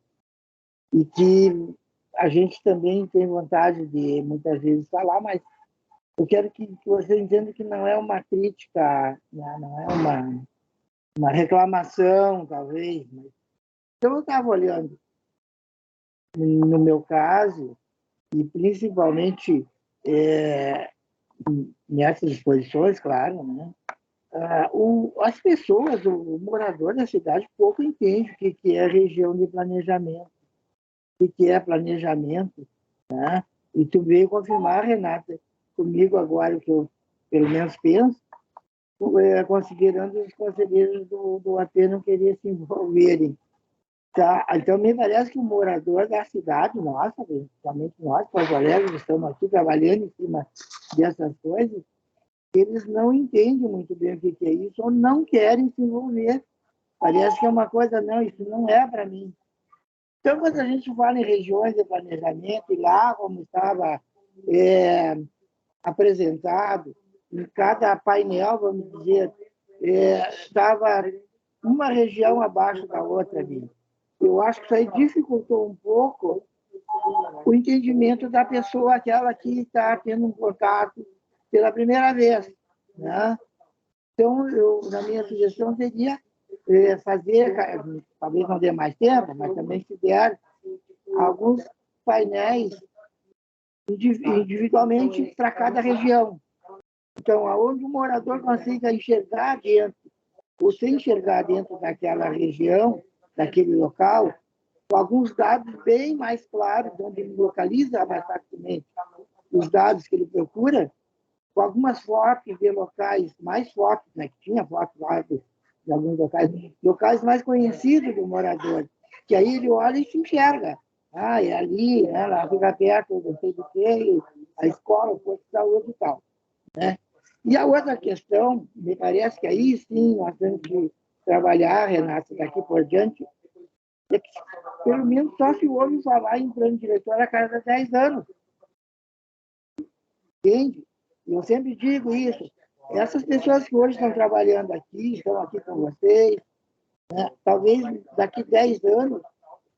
e que a gente também tem vontade de muitas vezes falar, mas eu quero que você entenda que não é uma crítica, né? Não é uma reclamação, talvez, mas eu estava olhando no meu caso, e principalmente nessas exposições, claro, né? As pessoas, o morador da cidade, pouco entende o que é região de planejamento, o que é planejamento, né? E tu veio confirmar, Renata, comigo agora, o que eu pelo menos penso, considerando os conselheiros do AP não querer se envolverem. Tá? Então, me parece que o morador da cidade, nossa, principalmente nós, Porto Alegre, que estamos aqui trabalhando em cima dessas coisas, eles não entendem muito bem o que é isso ou não querem se envolver. Parece que é uma coisa, não, isso não é para mim. Então, quando a gente fala em regiões de planejamento, e lá, como estava apresentado, em cada painel, vamos dizer, estava uma região abaixo da outra ali. Eu acho que isso aí dificultou um pouco o entendimento da pessoa, aquela que está tendo um contato pela primeira vez. Né? Então, na minha sugestão seria fazer, talvez não dê mais tempo, mas também se der, alguns painéis individualmente para cada região. Então, aonde o morador consiga enxergar dentro, ou se enxergar dentro daquela região, daquele local, com alguns dados bem mais claros, onde ele localiza mais facilmente os dados que ele procura, com algumas fotos de locais, mais fotos, né, que tinha fotos lá de alguns locais mais conhecidos do morador, que aí ele olha e se enxerga. Ah, é ali, né, lá fica perto, não sei do que, a escola, o posto de saúde e tal. Né? E a outra questão, me parece que aí sim nós temos que trabalhar, Renata, daqui por diante, é que pelo menos só se ouve falar em plano diretor a cada 10 anos. Entende? Eu sempre digo isso. Essas pessoas que hoje estão trabalhando aqui, estão aqui com vocês, né, talvez daqui 10 anos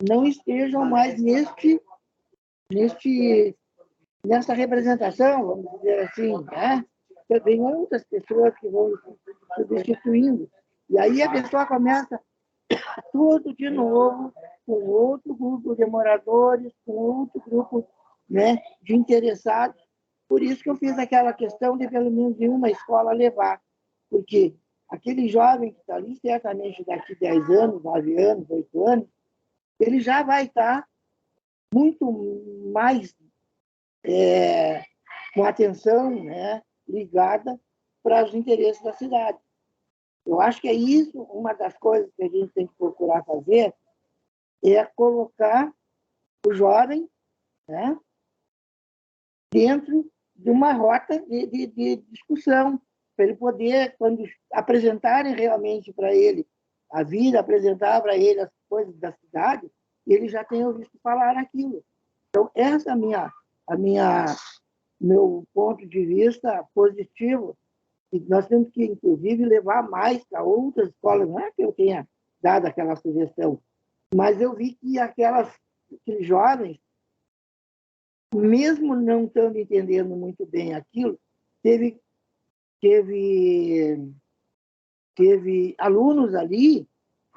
não estejam mais nessa representação, vamos dizer assim, né? Tem outras pessoas que vão substituindo. E aí a pessoa começa tudo de novo, com outro grupo de moradores, com outro grupo, né, de interessados. Por isso que eu fiz aquela questão de pelo menos em uma escola levar. Porque aquele jovem que está ali, certamente daqui 10 anos, 9 anos, 8 anos, ele já vai estar muito mais com atenção, né, ligada para os interesses da cidade. Eu acho que é isso, uma das coisas que a gente tem que procurar fazer, é colocar o jovem, né, dentro de uma rota de discussão, para ele poder, quando apresentarem realmente para ele a vida, apresentar para ele as coisas da cidade, ele já tenha ouvido falar aquilo. Então, essa é meu ponto de vista positivo. E nós temos que, inclusive, levar mais para outras escolas. Não é que eu tenha dado aquela sugestão, mas eu vi que aqueles jovens, mesmo não estando entendendo muito bem aquilo, teve alunos ali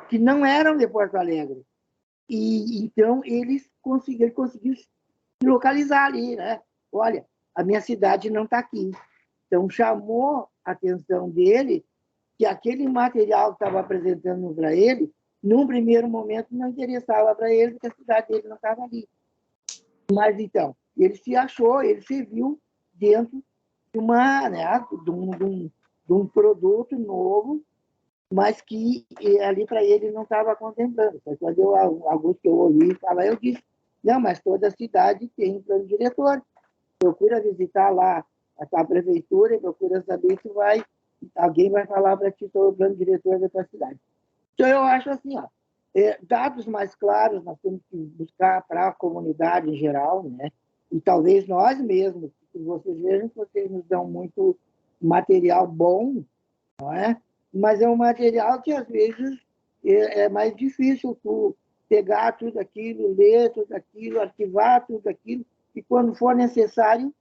que não eram de Porto Alegre. E então eles conseguiram se localizar ali, né? Olha, a minha cidade não está aqui. Então chamou a atenção dele que aquele material que estava apresentando para ele, num primeiro momento não interessava para ele, porque a cidade dele não estava ali. Mas então, ele se achou, ele se viu dentro de um produto novo, mas que ali para ele não estava contemplando. Quando alguns que eu ouvi falar, eu disse, não, mas toda a cidade tem um plano diretor. Procura visitar lá a prefeitura e procura saber se alguém vai falar para ti sobre o plano diretor da tua cidade. Então, eu acho assim, dados mais claros nós temos que buscar para a comunidade em geral, né? E talvez nós mesmos, que vocês vejam que vocês nos dão muito material bom, não é? Mas é um material que, às vezes, é mais difícil tu pegar tudo aquilo, ler tudo aquilo, arquivar tudo aquilo, e quando for necessário,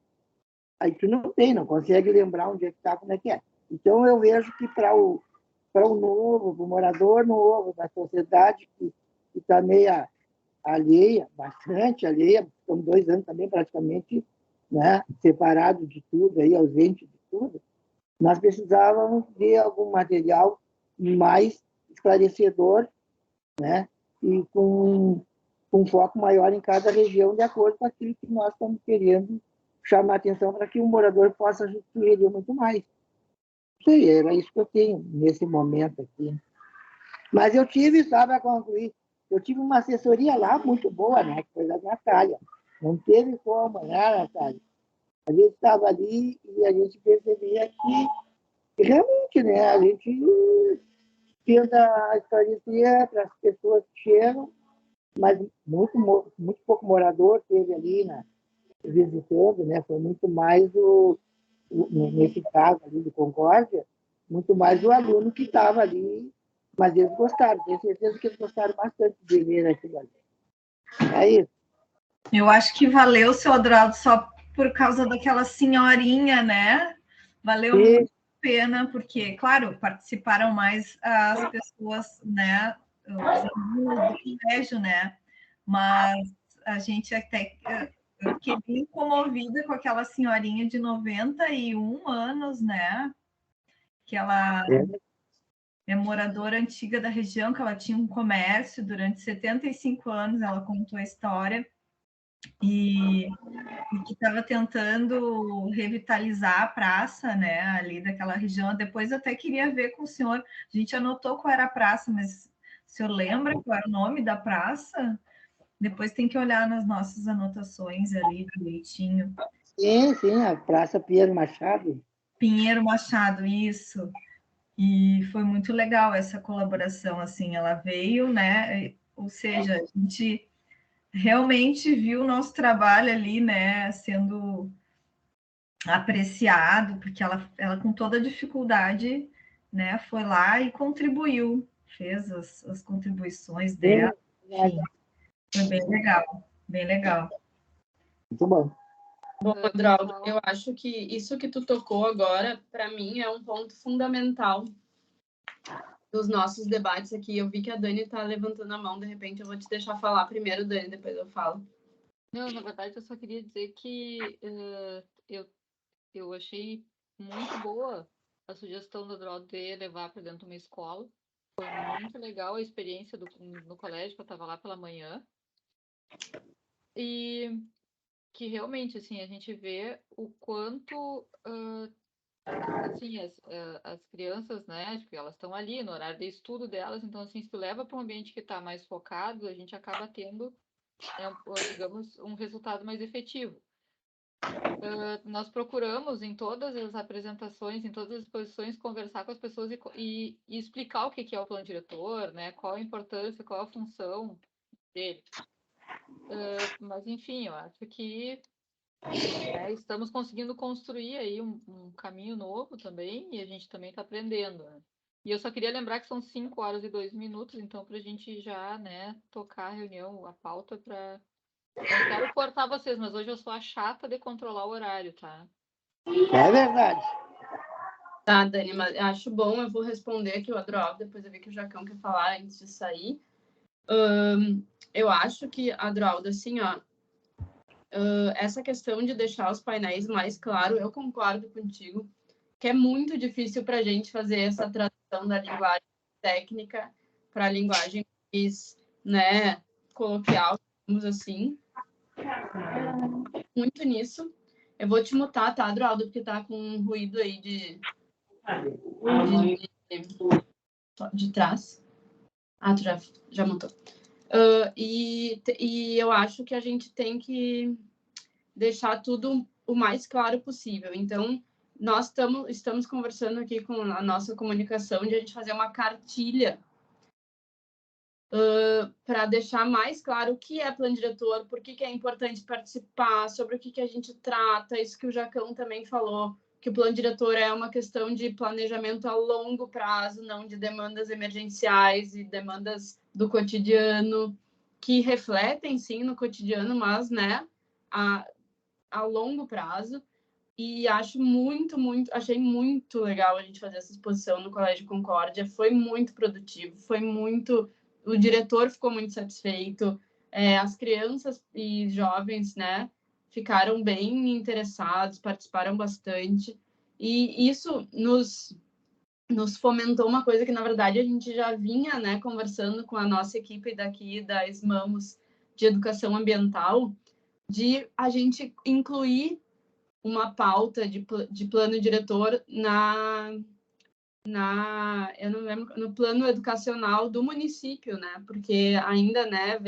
aí tu não consegue lembrar onde é que está, como é que é. Então, eu vejo que para o novo, para o morador novo, da sociedade que está meio alheia, bastante alheia, estamos 2 anos também praticamente, né, separados de tudo, aí, ausente de tudo, nós precisávamos de algum material mais esclarecedor, né, e com um foco maior em cada região, de acordo com aquilo que nós estamos querendo chamar atenção para que o morador possa usufruir muito mais. sei, era isso que eu tenho nesse momento aqui. Mas eu tive, só para concluir, eu tive uma assessoria lá muito boa, né? Que foi da Natália. Não teve como, né, Natália? A gente estava ali e a gente percebia que realmente, né? A gente fez a historiografia para as pessoas que chegam, mas muito pouco morador teve ali, né, visitando, né? Foi muito mais nesse caso ali do Concórdia, muito mais o aluno que estava ali, mas eles gostaram, tenho certeza que eles gostaram bastante de ver aquilo ali. É isso. Eu acho que valeu, seu Adroaldo, só por causa daquela senhorinha, né? Valeu muito a pena, porque, claro, participaram mais as pessoas, né? Os alunos do colégio, né? Mas a gente até... Eu fiquei bem comovida com aquela senhorinha de 91 anos, né? Que ela é moradora antiga da região, que ela tinha um comércio durante 75 anos, ela contou a história. E que estava tentando revitalizar a praça, né, ali daquela região. Depois eu até queria ver com o senhor, a gente anotou qual era a praça, mas o senhor lembra qual era o nome da praça? Depois tem que olhar nas nossas anotações ali direitinho. Sim, a Praça Pinheiro Machado. Pinheiro Machado, isso. E foi muito legal essa colaboração, assim, ela veio, né, ou seja, a gente realmente viu o nosso trabalho ali, né, sendo apreciado, porque ela com toda a dificuldade, né, foi lá e contribuiu, fez as contribuições dela, enfim, foi bem legal, bem legal. Muito bom. Bom, Adroaldo, eu acho que isso que tu tocou agora, para mim, é um ponto fundamental dos nossos debates aqui. Eu vi que a Dani está levantando a mão, de repente eu vou te deixar falar primeiro, Dani, depois eu falo. Não, na verdade, eu só queria dizer que eu achei muito boa a sugestão do Adroaldo de levar para dentro de uma escola. Foi muito legal a experiência no colégio, que eu estava lá pela manhã. E que realmente, assim, a gente vê o quanto, assim, as crianças, né, tipo, elas estão ali no horário de estudo delas, então, assim, se tu leva para um ambiente que está mais focado, a gente acaba tendo, digamos, um resultado mais efetivo. Nós procuramos em todas as apresentações, em todas as exposições, conversar com as pessoas e explicar o que é o plano diretor, né? Qual a importância, qual a função dele. Mas, enfim, eu acho que estamos conseguindo construir aí um caminho novo também, e a gente também está aprendendo, né? E eu só queria lembrar que são 5 horas e 2 minutos, então, para a gente já, né, tocar a reunião, a pauta para... Não quero cortar vocês, mas hoje eu sou a chata de controlar o horário, tá? É verdade. Tá, Dani, mas acho bom, eu vou responder aqui o Adroaldo, depois eu vi que o Jacão quer falar antes de sair. Eu acho que, Adroaldo, assim, ó, essa questão de deixar os painéis mais claros, eu concordo contigo, que é muito difícil para a gente fazer essa tradução da linguagem técnica para a linguagem mais, né, coloquial, digamos assim. Muito nisso. Eu vou te mutar, tá, Adroaldo, porque tá com um ruído aí de trás. Ah, tu já montou. E eu acho que a gente tem que deixar tudo o mais claro possível. Então, nós estamos conversando aqui com a nossa comunicação de a gente fazer uma cartilha para deixar mais claro o que é plano diretor, por que é importante participar, sobre o que a gente trata, isso que o Jacão também falou, que o plano diretor é uma questão de planejamento a longo prazo, não de demandas emergenciais e demandas do cotidiano, que refletem, sim, no cotidiano, mas, né, a longo prazo. E achei muito legal a gente fazer essa exposição no Colégio Concórdia, foi muito produtivo, o diretor ficou muito satisfeito, as crianças e jovens, né, ficaram bem interessados, participaram bastante, e isso nos fomentou uma coisa que, na verdade, a gente já vinha, né, conversando com a nossa equipe daqui da SMAMOS de Educação Ambiental, de a gente incluir uma pauta de plano diretor eu não lembro, no plano educacional do município, né? Porque ainda, né,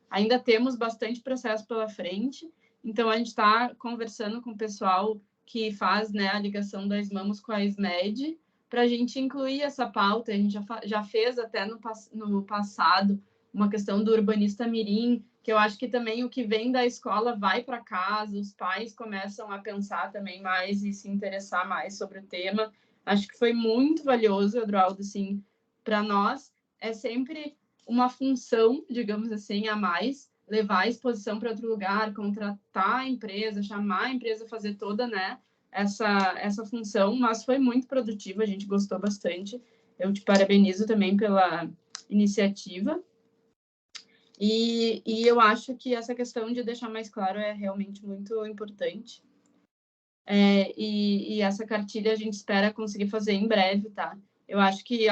ainda temos bastante processo pela frente. Então, a gente está conversando com o pessoal que faz, né, a ligação da SMAMUS com a SMED, para a gente incluir essa pauta. A gente já fez até no passado uma questão do urbanista mirim, que eu acho que também o que vem da escola vai para casa, os pais começam a pensar também mais e se interessar mais sobre o tema. Acho que foi muito valioso, Eduardo, assim, para nós. É sempre uma função, digamos assim, a mais, levar a exposição para outro lugar, contratar a empresa, chamar a empresa a fazer toda, né, essa função, mas foi muito produtivo, a gente gostou bastante. Eu te parabenizo também pela iniciativa. E eu acho que essa questão de deixar mais claro é realmente muito importante. E essa cartilha a gente espera conseguir fazer em breve, tá? Eu acho que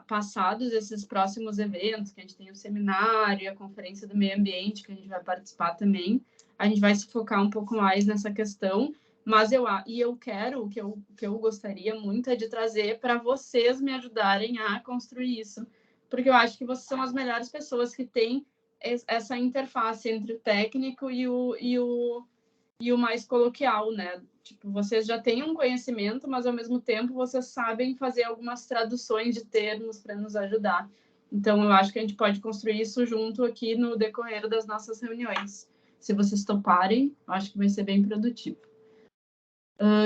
passados esses próximos eventos, que a gente tem o seminário, a conferência do meio ambiente, que a gente vai participar também, a gente vai se focar um pouco mais nessa questão, mas eu quero, o que eu gostaria muito é de trazer para vocês me ajudarem a construir isso, porque eu acho que vocês são as melhores pessoas que têm essa interface entre o técnico e o mais coloquial, né? Tipo, vocês já têm um conhecimento, mas ao mesmo tempo vocês sabem fazer algumas traduções de termos para nos ajudar. Então, eu acho que a gente pode construir isso junto aqui no decorrer das nossas reuniões. Se vocês toparem, eu acho que vai ser bem produtivo.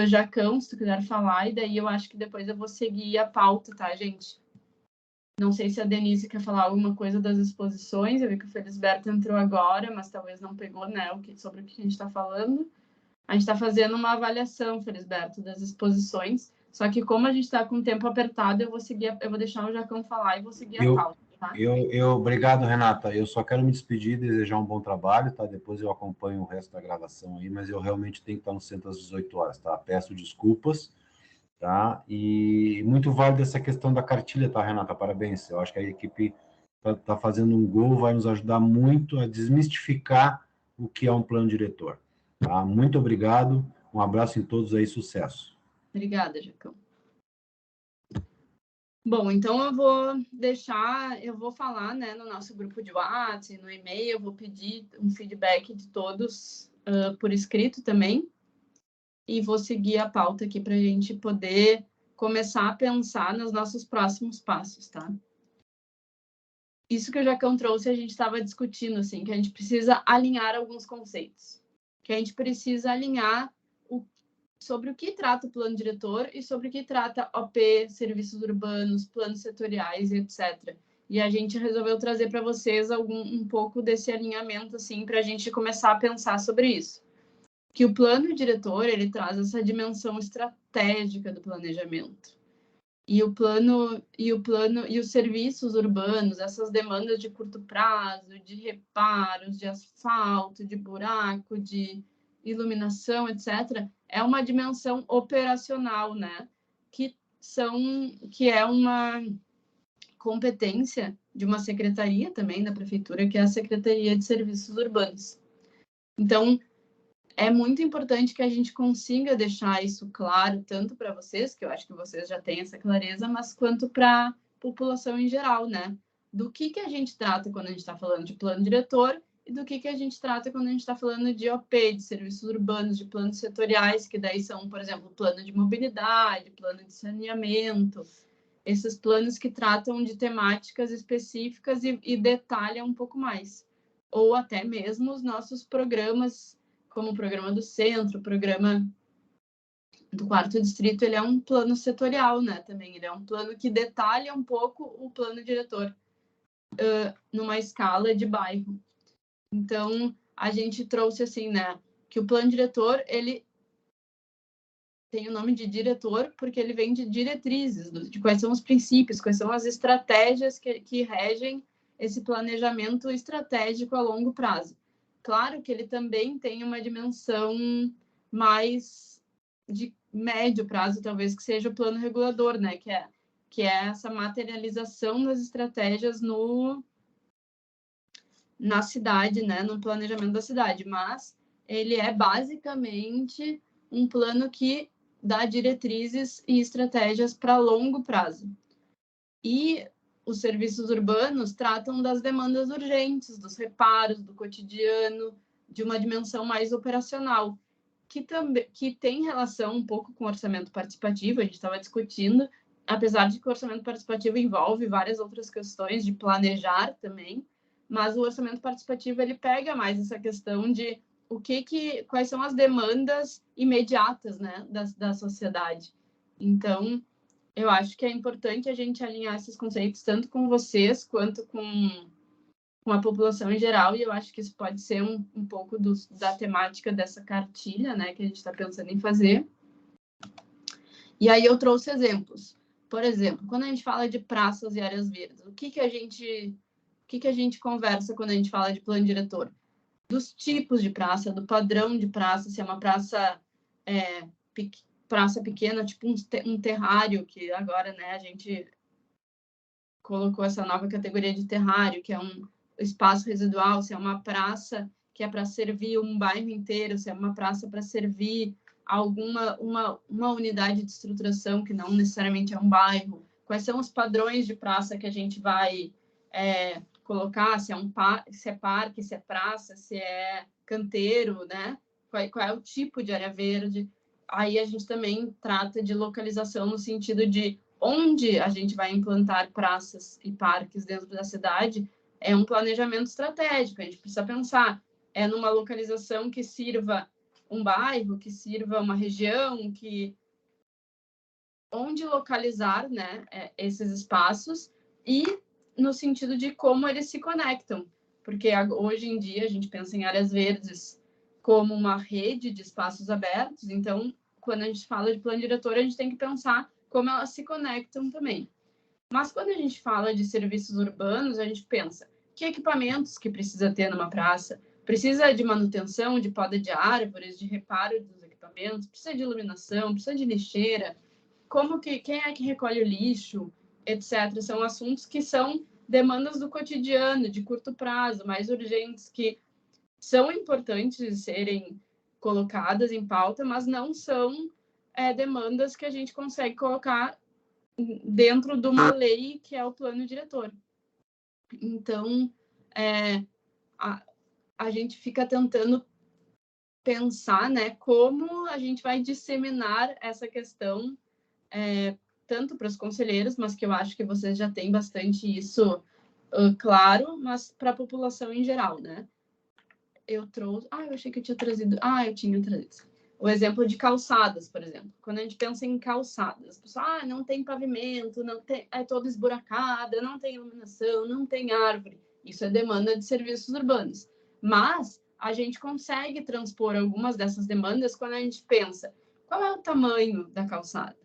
Jacão, se tu quiser falar, e daí eu acho que depois eu vou seguir a pauta, tá, gente? Não sei se a Denise quer falar alguma coisa das exposições. Eu vi que o Felisberto entrou agora, mas talvez não pegou, né, sobre o que a gente está falando. A gente está fazendo uma avaliação, Felisberto, das exposições. Só que como a gente está com o tempo apertado, eu vou deixar o Jacão falar e vou seguir a pauta, tá? Obrigado, Renata. Eu só quero me despedir e desejar um bom trabalho, tá? Depois eu acompanho o resto da gravação aí, mas eu realmente tenho que estar no centro às 18 horas, tá? Peço desculpas, tá? E muito válido essa questão da cartilha, tá, Renata? Parabéns. Eu acho que a equipe tá fazendo um gol, vai nos ajudar muito a desmistificar o que é um plano diretor. Tá? Muito obrigado, um abraço em todos aí, sucesso. Obrigada, Jacão. Bom, então eu vou falar, né, no nosso grupo de WhatsApp, no e-mail, eu vou pedir um feedback de todos por escrito também, e vou seguir a pauta aqui para a gente poder começar a pensar nos nossos próximos passos, tá? Isso que o Jacão trouxe, a gente estava discutindo, assim, que a gente precisa alinhar alguns conceitos, que a gente precisa alinhar sobre o que trata o plano diretor e sobre o que trata OP, serviços urbanos, planos setoriais, etc. E a gente resolveu trazer para vocês um pouco desse alinhamento, assim, para a gente começar a pensar sobre isso. Que o plano diretor, ele traz essa dimensão estratégica do planejamento. E os serviços urbanos, essas demandas de curto prazo, de reparos, de asfalto, de buraco, de iluminação, etc., é uma dimensão operacional, né? Que é uma competência de uma secretaria também da prefeitura, que é a Secretaria de Serviços Urbanos. Então, é muito importante que a gente consiga deixar isso claro, tanto para vocês, que eu acho que vocês já têm essa clareza, mas quanto para a população em geral, né? Do que a gente trata quando a gente está falando de plano diretor e do que a gente trata quando a gente está falando de OP, de serviços urbanos, de planos setoriais, que daí são, por exemplo, plano de mobilidade, plano de saneamento, esses planos que tratam de temáticas específicas e detalham um pouco mais. Ou até mesmo os nossos programas, como o programa do centro, o programa do 4º distrito, ele é um plano setorial, né, também. Ele é um plano que detalha um pouco o plano diretor numa escala de bairro. Então, a gente trouxe assim, né, que o plano diretor, ele tem o nome de diretor porque ele vem de diretrizes, de quais são os princípios, quais são as estratégias que regem esse planejamento estratégico a longo prazo. Claro que ele também tem uma dimensão mais de médio prazo, talvez, que seja o plano regulador, né? Que é essa materialização das estratégias na cidade, né? No planejamento da cidade. Mas ele é basicamente um plano que dar diretrizes e estratégias para longo prazo. E os serviços urbanos tratam das demandas urgentes, dos reparos, do cotidiano, de uma dimensão mais operacional, que tem relação um pouco com o orçamento participativo, a gente estava discutindo, apesar de que o orçamento participativo envolve várias outras questões de planejar também, mas o orçamento participativo ele pega mais essa questão de quais são as demandas imediatas, né, da sociedade. Então, eu acho que é importante a gente alinhar esses conceitos tanto com vocês quanto com a população em geral, e eu acho que isso pode ser um pouco da temática dessa cartilha, né, que a gente está pensando em fazer. E aí eu trouxe exemplos. Por exemplo, quando a gente fala de praças e áreas verdes, o que a gente conversa quando a gente fala de plano diretor? Dos tipos de praça, do padrão de praça, se é uma praça praça pequena, tipo um terrário, que agora, né, a gente colocou essa nova categoria de terrário, que é um espaço residual, se é uma praça que é para servir um bairro inteiro, se é uma praça para servir uma unidade de estruturação que não necessariamente é um bairro. Quais são os padrões de praça que a gente vai colocar, se é parque, se é praça, se é canteiro, né? Qual é o tipo de área verde? Aí a gente também trata de localização no sentido de onde a gente vai implantar praças e parques dentro da cidade. É um planejamento estratégico, a gente precisa pensar numa localização que sirva um bairro, que sirva uma região, onde localizar, né, esses espaços e no sentido de como eles se conectam, porque hoje em dia a gente pensa em áreas verdes como uma rede de espaços abertos, então quando a gente fala de plano diretor a gente tem que pensar como elas se conectam também. Mas quando a gente fala de serviços urbanos, a gente pensa que equipamentos que precisa ter numa praça, precisa de manutenção, de poda de árvores, de reparo dos equipamentos, precisa de iluminação, precisa de lixeira, quem é que recolhe o lixo, etc. São assuntos que são demandas do cotidiano, de curto prazo, mais urgentes, que são importantes de serem colocadas em pauta, mas não são demandas que a gente consegue colocar dentro de uma lei que é o plano diretor. Então, a gente fica tentando pensar, né, como a gente vai disseminar essa questão tanto para os conselheiros, mas que eu acho que vocês já têm bastante isso claro, mas para a população em geral, né? Eu trouxe... eu achei que eu tinha trazido... eu tinha trazido. O exemplo de calçadas, por exemplo. Quando a gente pensa em calçadas, a pessoa, não tem pavimento, não tem, é toda esburacada, não tem iluminação, não tem árvore. Isso é demanda de serviços urbanos. Mas a gente consegue transpor algumas dessas demandas quando a gente pensa qual é o tamanho da calçada,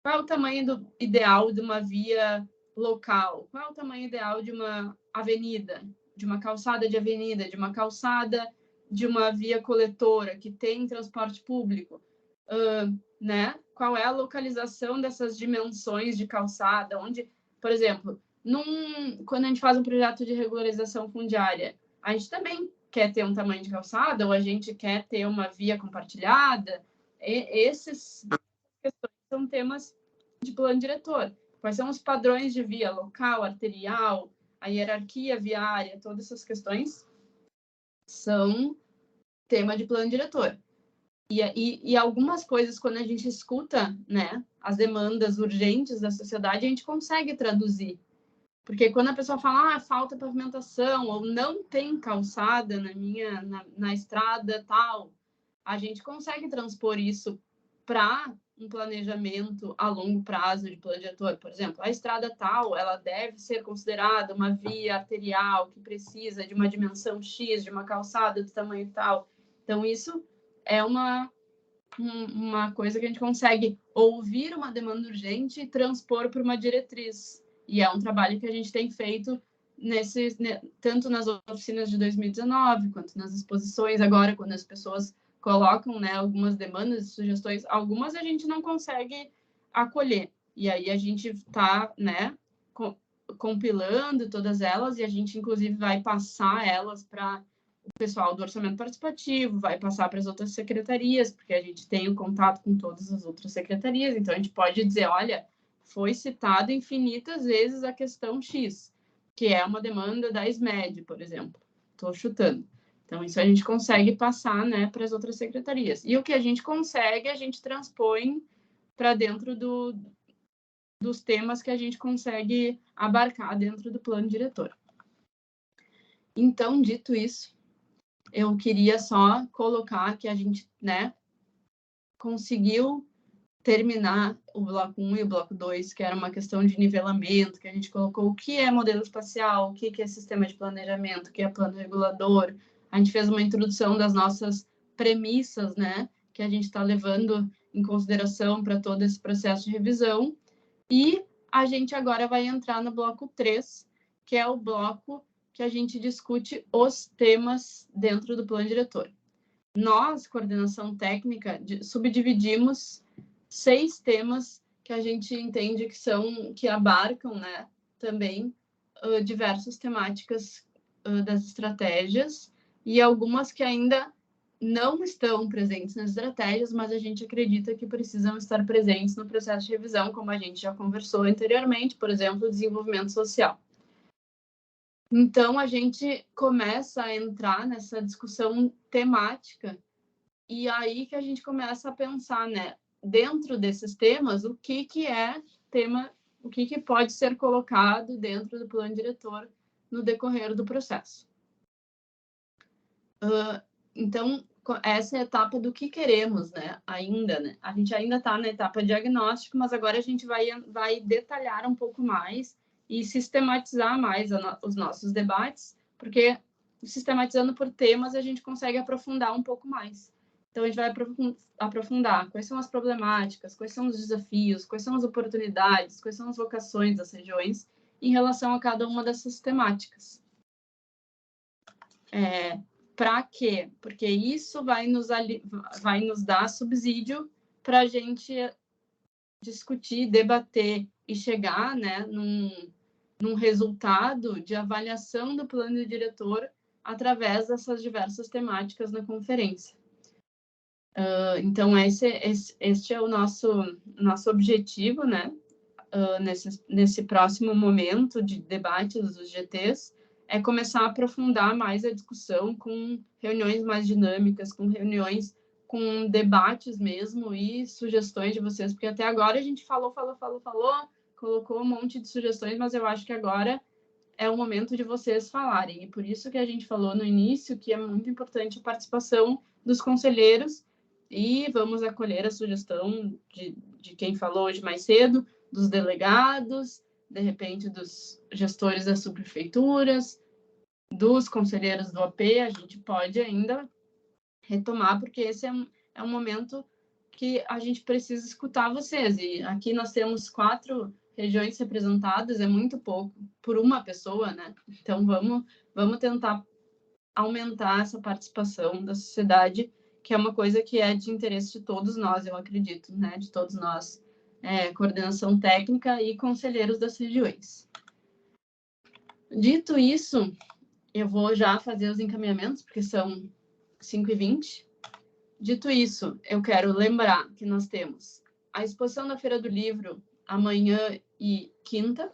qual é o tamanho ideal de uma via local, qual é o tamanho ideal de uma avenida, de uma calçada de avenida, de uma calçada de uma via coletora que tem transporte público, né? Qual é a localização dessas dimensões de calçada, onde, por exemplo, quando a gente faz um projeto de regularização fundiária, a gente também quer ter um tamanho de calçada ou a gente quer ter uma via compartilhada. Esses questões são temas de plano diretor. Quais são os padrões de via local, arterial, a hierarquia viária, todas essas questões são tema de plano diretor. E algumas coisas, quando a gente escuta, né, as demandas urgentes da sociedade, a gente consegue traduzir. Porque quando a pessoa fala, falta pavimentação, ou não tem calçada na estrada tal, a gente consegue transpor isso para um planejamento a longo prazo de plano diretor. Por exemplo, a estrada tal, ela deve ser considerada uma via arterial que precisa de uma dimensão X, de uma calçada do tamanho tal. Então, isso é uma coisa que a gente consegue ouvir uma demanda urgente e transpor para uma diretriz. E é um trabalho que a gente tem feito tanto nas oficinas de 2019, quanto nas exposições agora, quando as pessoas colocam, né, algumas demandas e sugestões, algumas a gente não consegue acolher. E aí a gente está, né, compilando todas elas e a gente, inclusive, vai passar elas para o pessoal do orçamento participativo vai passar para as outras secretarias, porque a gente tem o contato com todas as outras secretarias, então a gente pode dizer, olha, foi citado infinitas vezes a questão X, que é uma demanda da SMED, por exemplo. Estou chutando. Então, isso a gente consegue passar, né, para as outras secretarias. E o que a gente consegue, a gente transpõe para dentro dos temas que a gente consegue abarcar dentro do plano diretor. Então, dito isso, eu queria só colocar que a gente, né, conseguiu terminar o bloco 1 e o bloco 2, que era uma questão de nivelamento, que a gente colocou o que é modelo espacial, o que é sistema de planejamento, o que é plano regulador. A gente fez uma introdução das nossas premissas, né, que a gente está levando em consideração para todo esse processo de revisão. E a gente agora vai entrar no bloco 3, que é o bloco que a gente discute os temas dentro do plano diretor. Nós, coordenação técnica, subdividimos 6 temas que a gente entende que abarcam, né, também diversas temáticas das estratégias e algumas que ainda não estão presentes nas estratégias, mas a gente acredita que precisam estar presentes no processo de revisão, como a gente já conversou anteriormente, por exemplo, o desenvolvimento social. Então, a gente começa a entrar nessa discussão temática e aí que a gente começa a pensar, né, dentro desses temas, o que é tema, o que pode ser colocado dentro do plano diretor no decorrer do processo. Então, essa é a etapa do que queremos, né, ainda, né? A gente ainda está na etapa diagnóstico, mas agora a gente vai detalhar um pouco mais e sistematizar mais os nossos debates, porque sistematizando por temas a gente consegue aprofundar um pouco mais. Então, a gente vai aprofundar quais são as problemáticas, quais são os desafios, quais são as oportunidades, quais são as vocações das regiões em relação a cada uma dessas temáticas. Para quê? Porque isso vai nos dar subsídio para a gente discutir, debater e chegar, né, num resultado de avaliação do plano diretor através dessas diversas temáticas na conferência. Então, este é o nosso objetivo, né? Nesse próximo momento de debate dos GTs, é começar a aprofundar mais a discussão com reuniões mais dinâmicas, com reuniões com debates mesmo e sugestões de vocês, porque até agora a gente falou, colocou um monte de sugestões, mas eu acho que agora é o momento de vocês falarem. E por isso que a gente falou no início que é muito importante a participação dos conselheiros e vamos acolher a sugestão de quem falou hoje mais cedo, dos delegados, de repente dos gestores das subprefeituras, dos conselheiros do AP, a gente pode ainda retomar, porque esse é um momento que a gente precisa escutar vocês. E aqui nós temos 4 regiões representadas, é muito pouco por uma pessoa, né? Então, vamos tentar aumentar essa participação da sociedade, que é uma coisa que é de interesse de todos nós, eu acredito, né? De todos nós, coordenação técnica e conselheiros das regiões. Dito isso, eu vou já fazer os encaminhamentos, porque são 5h20. Dito isso, eu quero lembrar que nós temos a exposição da Feira do Livro amanhã e quinta.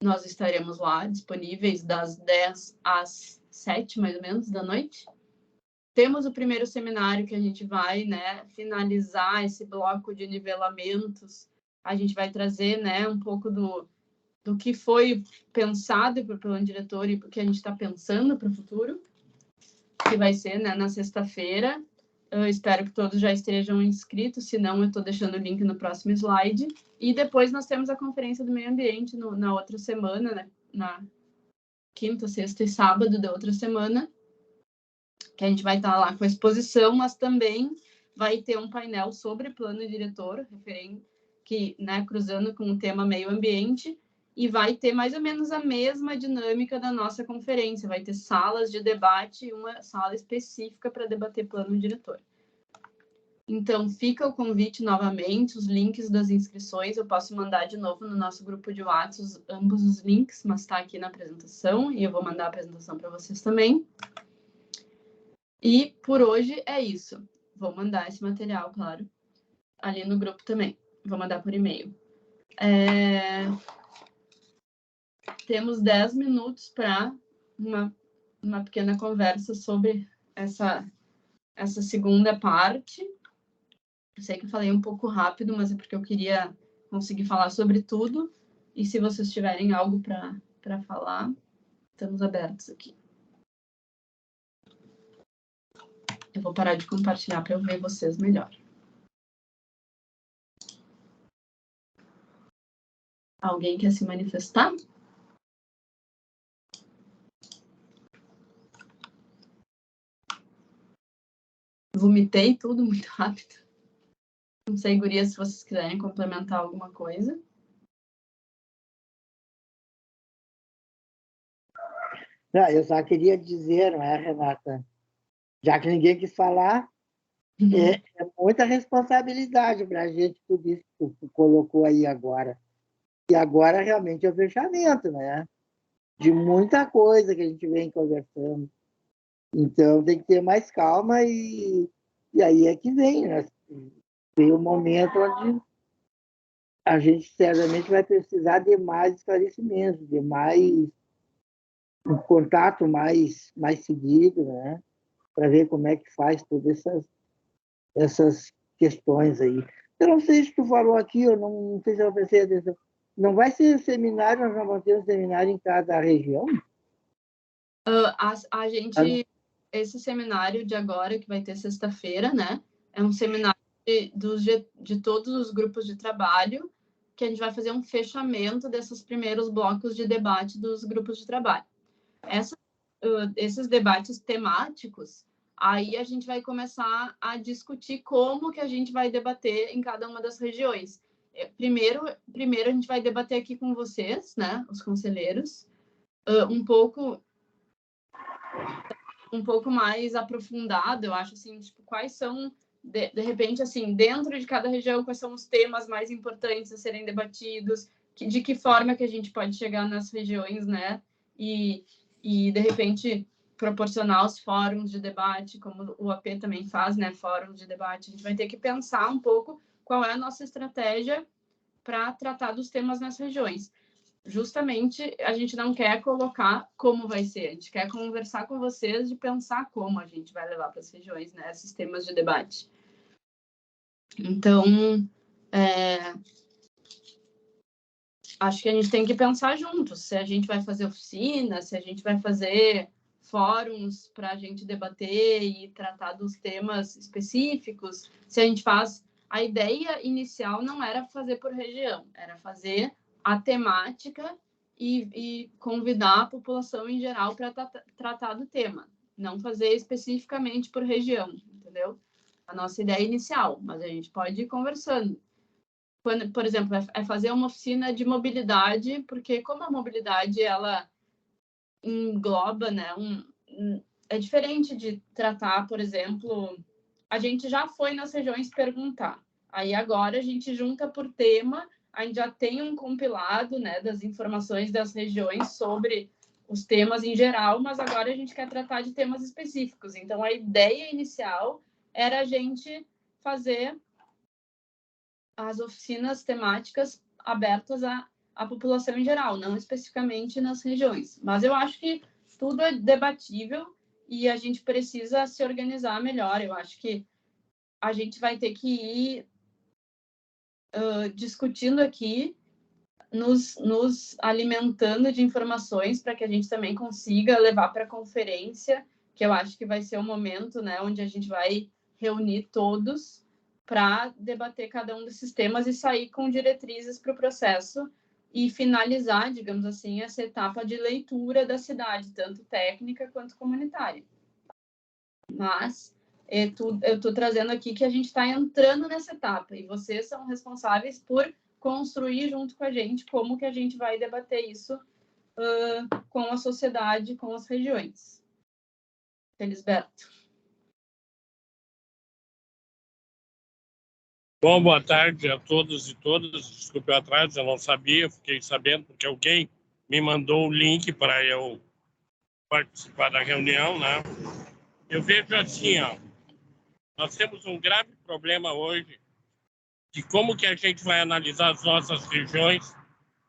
Nós estaremos lá disponíveis das 10 às 7, mais ou menos, da noite. Temos o primeiro seminário que a gente vai, né, finalizar esse bloco de nivelamentos. A gente vai trazer, né, um pouco do que foi pensado para o plano diretor e o que a gente está pensando para o futuro, que vai ser, né, na sexta-feira. Eu espero que todos já estejam inscritos, se não, eu estou deixando o link no próximo slide. E depois nós temos a Conferência do Meio Ambiente na outra semana, né, na quinta, sexta e sábado da outra semana, que a gente vai estar lá com a exposição, mas também vai ter um painel sobre plano diretor, que, né, cruzando com o tema meio ambiente, e vai ter mais ou menos a mesma dinâmica da nossa conferência. Vai ter salas de debate e uma sala específica para debater plano diretor. Então, fica o convite novamente, os links das inscrições, eu posso mandar de novo no nosso grupo de WhatsApp, ambos os links, mas está aqui na apresentação, e eu vou mandar a apresentação para vocês também. E por hoje é isso. Vou mandar esse material, claro, ali no grupo também. Vou mandar por e-mail. Temos 10 minutos para uma pequena conversa sobre essa segunda parte. Eu sei que eu falei um pouco rápido, mas é porque eu queria conseguir falar sobre tudo. E se vocês tiverem algo para falar, estamos abertos aqui. Eu vou parar de compartilhar para eu ver vocês melhor. Alguém quer se manifestar? Vomitei tudo muito rápido. Não sei, gurias, se vocês quiserem complementar alguma coisa. Não, eu só queria dizer, não é, Renata? Já que ninguém quis falar, é muita responsabilidade para a gente tudo isso que tu colocou aí agora. E agora realmente é o fechamento, né? De muita coisa que a gente vem conversando. Então tem que ter mais calma e aí é que vem, né? Tem um momento onde a gente certamente vai precisar de mais esclarecimento, de mais um contato mais seguido, né? Para ver como é que faz todas essas questões aí. Eu não sei se tu falou aqui, eu não sei se eu prestei atenção. Não vai ser seminário, nós vamos ter um seminário em cada região? A gente, esse seminário de agora, que vai ter sexta-feira, né? É um seminário de todos os grupos de trabalho, que a gente vai fazer um fechamento desses primeiros blocos de debate dos grupos de trabalho. Esses debates temáticos, aí a gente vai começar a discutir como que a gente vai debater em cada uma das regiões. Primeiro a gente vai debater aqui com vocês, né, os conselheiros, um pouco mais aprofundado, eu acho, assim, tipo, quais são, de repente, assim, dentro de cada região, quais são os temas mais importantes a serem debatidos, de que forma que a gente pode chegar nas regiões, né, e de repente, proporcionar os fóruns de debate, como o AP também faz, né, fóruns de debate. A gente vai ter que pensar um pouco qual é a nossa estratégia para tratar dos temas nas regiões. Justamente, a gente não quer colocar como vai ser, a gente quer conversar com vocês de pensar como a gente vai levar para as regiões, né, esses temas de debate. Então, acho que a gente tem que pensar juntos, se a gente vai fazer oficina, se a gente vai fazer fóruns para a gente debater e tratar dos temas específicos, se a gente faz... A ideia inicial não era fazer por região, era fazer a temática e convidar a população em geral para tratar do tema, não fazer especificamente por região, entendeu? A nossa ideia inicial, mas a gente pode ir conversando. Quando, por exemplo, é fazer uma oficina de mobilidade, porque como a mobilidade ela engloba, né, é diferente de tratar, por exemplo, a gente já foi nas regiões perguntar, aí agora a gente junta por tema, a gente já tem um compilado, né, das informações das regiões sobre os temas em geral, mas agora a gente quer tratar de temas específicos. Então, a ideia inicial era a gente fazer as oficinas temáticas abertas à população em geral, não especificamente nas regiões. Mas eu acho que tudo é debatível e a gente precisa se organizar melhor. Eu acho que a gente vai ter que ir discutindo aqui, nos alimentando de informações para que a gente também consiga levar para a conferência, que eu acho que vai ser o momento, né, onde a gente vai reunir todos para debater cada um desses temas e sair com diretrizes para o processo e finalizar, digamos assim, essa etapa de leitura da cidade, tanto técnica quanto comunitária. Mas eu estou trazendo aqui que a gente está entrando nessa etapa e vocês são responsáveis por construir junto com a gente como que a gente vai debater isso com a sociedade, com as regiões. Felisberto. Bom, boa tarde a todos e todas. Desculpe o atraso, eu não sabia, fiquei sabendo porque alguém me mandou o link para eu participar da reunião, né? Eu vejo assim, ó, nós temos um grave problema hoje de como que a gente vai analisar as nossas regiões,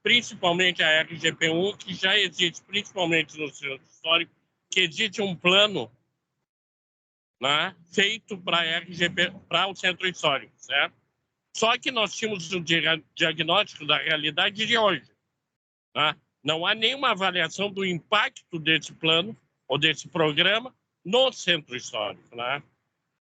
principalmente a RGP1, que já existe, principalmente no centro histórico, que existe um plano, né, feito para RGP, para o centro histórico, certo? Só que nós tínhamos um diagnóstico da realidade de hoje, né? Não há nenhuma avaliação do impacto desse plano ou desse programa no centro histórico, né?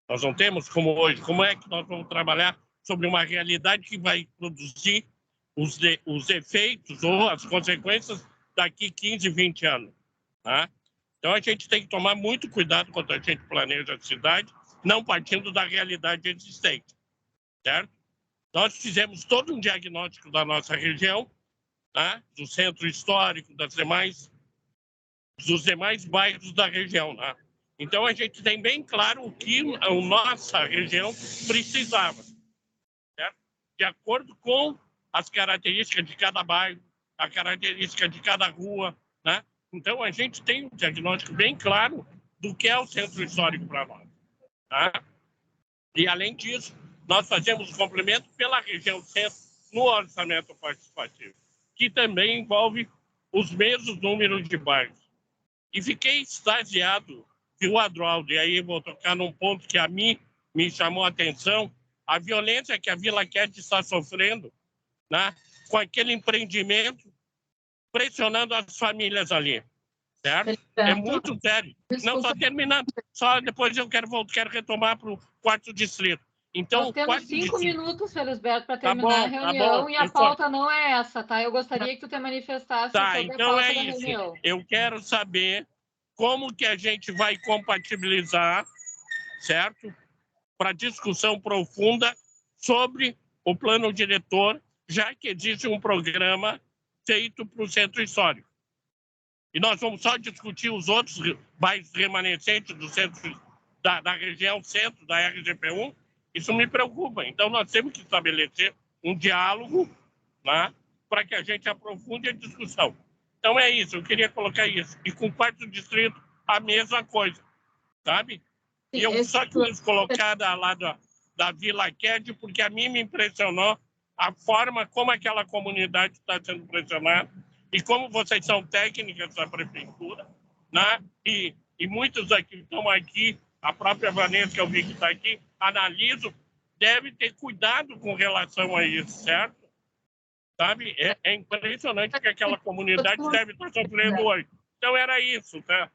Nós não temos como hoje, como é que nós vamos trabalhar sobre uma realidade que vai produzir os efeitos ou as consequências daqui 15, 20 anos, né? Então a gente tem que tomar muito cuidado quando a gente planeja a cidade, não partindo da realidade existente, certo? Nós fizemos todo um diagnóstico da nossa região, né? Do centro histórico, dos demais bairros da região, né? Então, a gente tem bem claro o que a nossa região precisava, certo? De acordo com as características de cada bairro, a característica de cada rua, né? Então, a gente tem um diagnóstico bem claro do que é o centro histórico para nós, tá? E, além disso, nós fazemos complemento pela região centro no orçamento participativo, que também envolve os mesmos números de bairros. E fiquei extasiado, viu, Adroaldo? E aí vou tocar num ponto que a mim me chamou a atenção, a violência que a Vila Cat está sofrendo, né, com aquele empreendimento, pressionando as famílias ali, certo? É muito sério. Não, só terminando. Só depois eu quero retomar para o quarto distrito. Então, nós temos 5 minutos, Felisberto, para Tá terminar bom, a reunião, e a pauta não é essa, tá? Eu gostaria que tu te manifestasse sobre então a pauta é da isso. reunião. Eu quero saber como que a gente vai compatibilizar, certo? Para discussão profunda sobre o plano diretor, já que existe um programa feito para o centro histórico. E nós vamos só discutir os outros bairros remanescentes do centro, da região centro, da RGP1. Isso me preocupa. Então, nós temos que estabelecer um diálogo, né, para que a gente aprofunde a discussão. Então, é isso. Eu queria colocar isso. E com o quarto distrito, a mesma coisa, sabe? Sim, e eu só quis colocar lá da Vila Qued, porque a mim me impressionou a forma como aquela comunidade está sendo pressionada e como vocês são técnicas da prefeitura, né? E muitos aqui estão aqui, a própria Vanessa, que eu vi que está aqui, analiso, deve ter cuidado com relação a isso, certo? Sabe? É impressionante que aquela comunidade deve estar sofrendo hoje. Então, era isso, tá?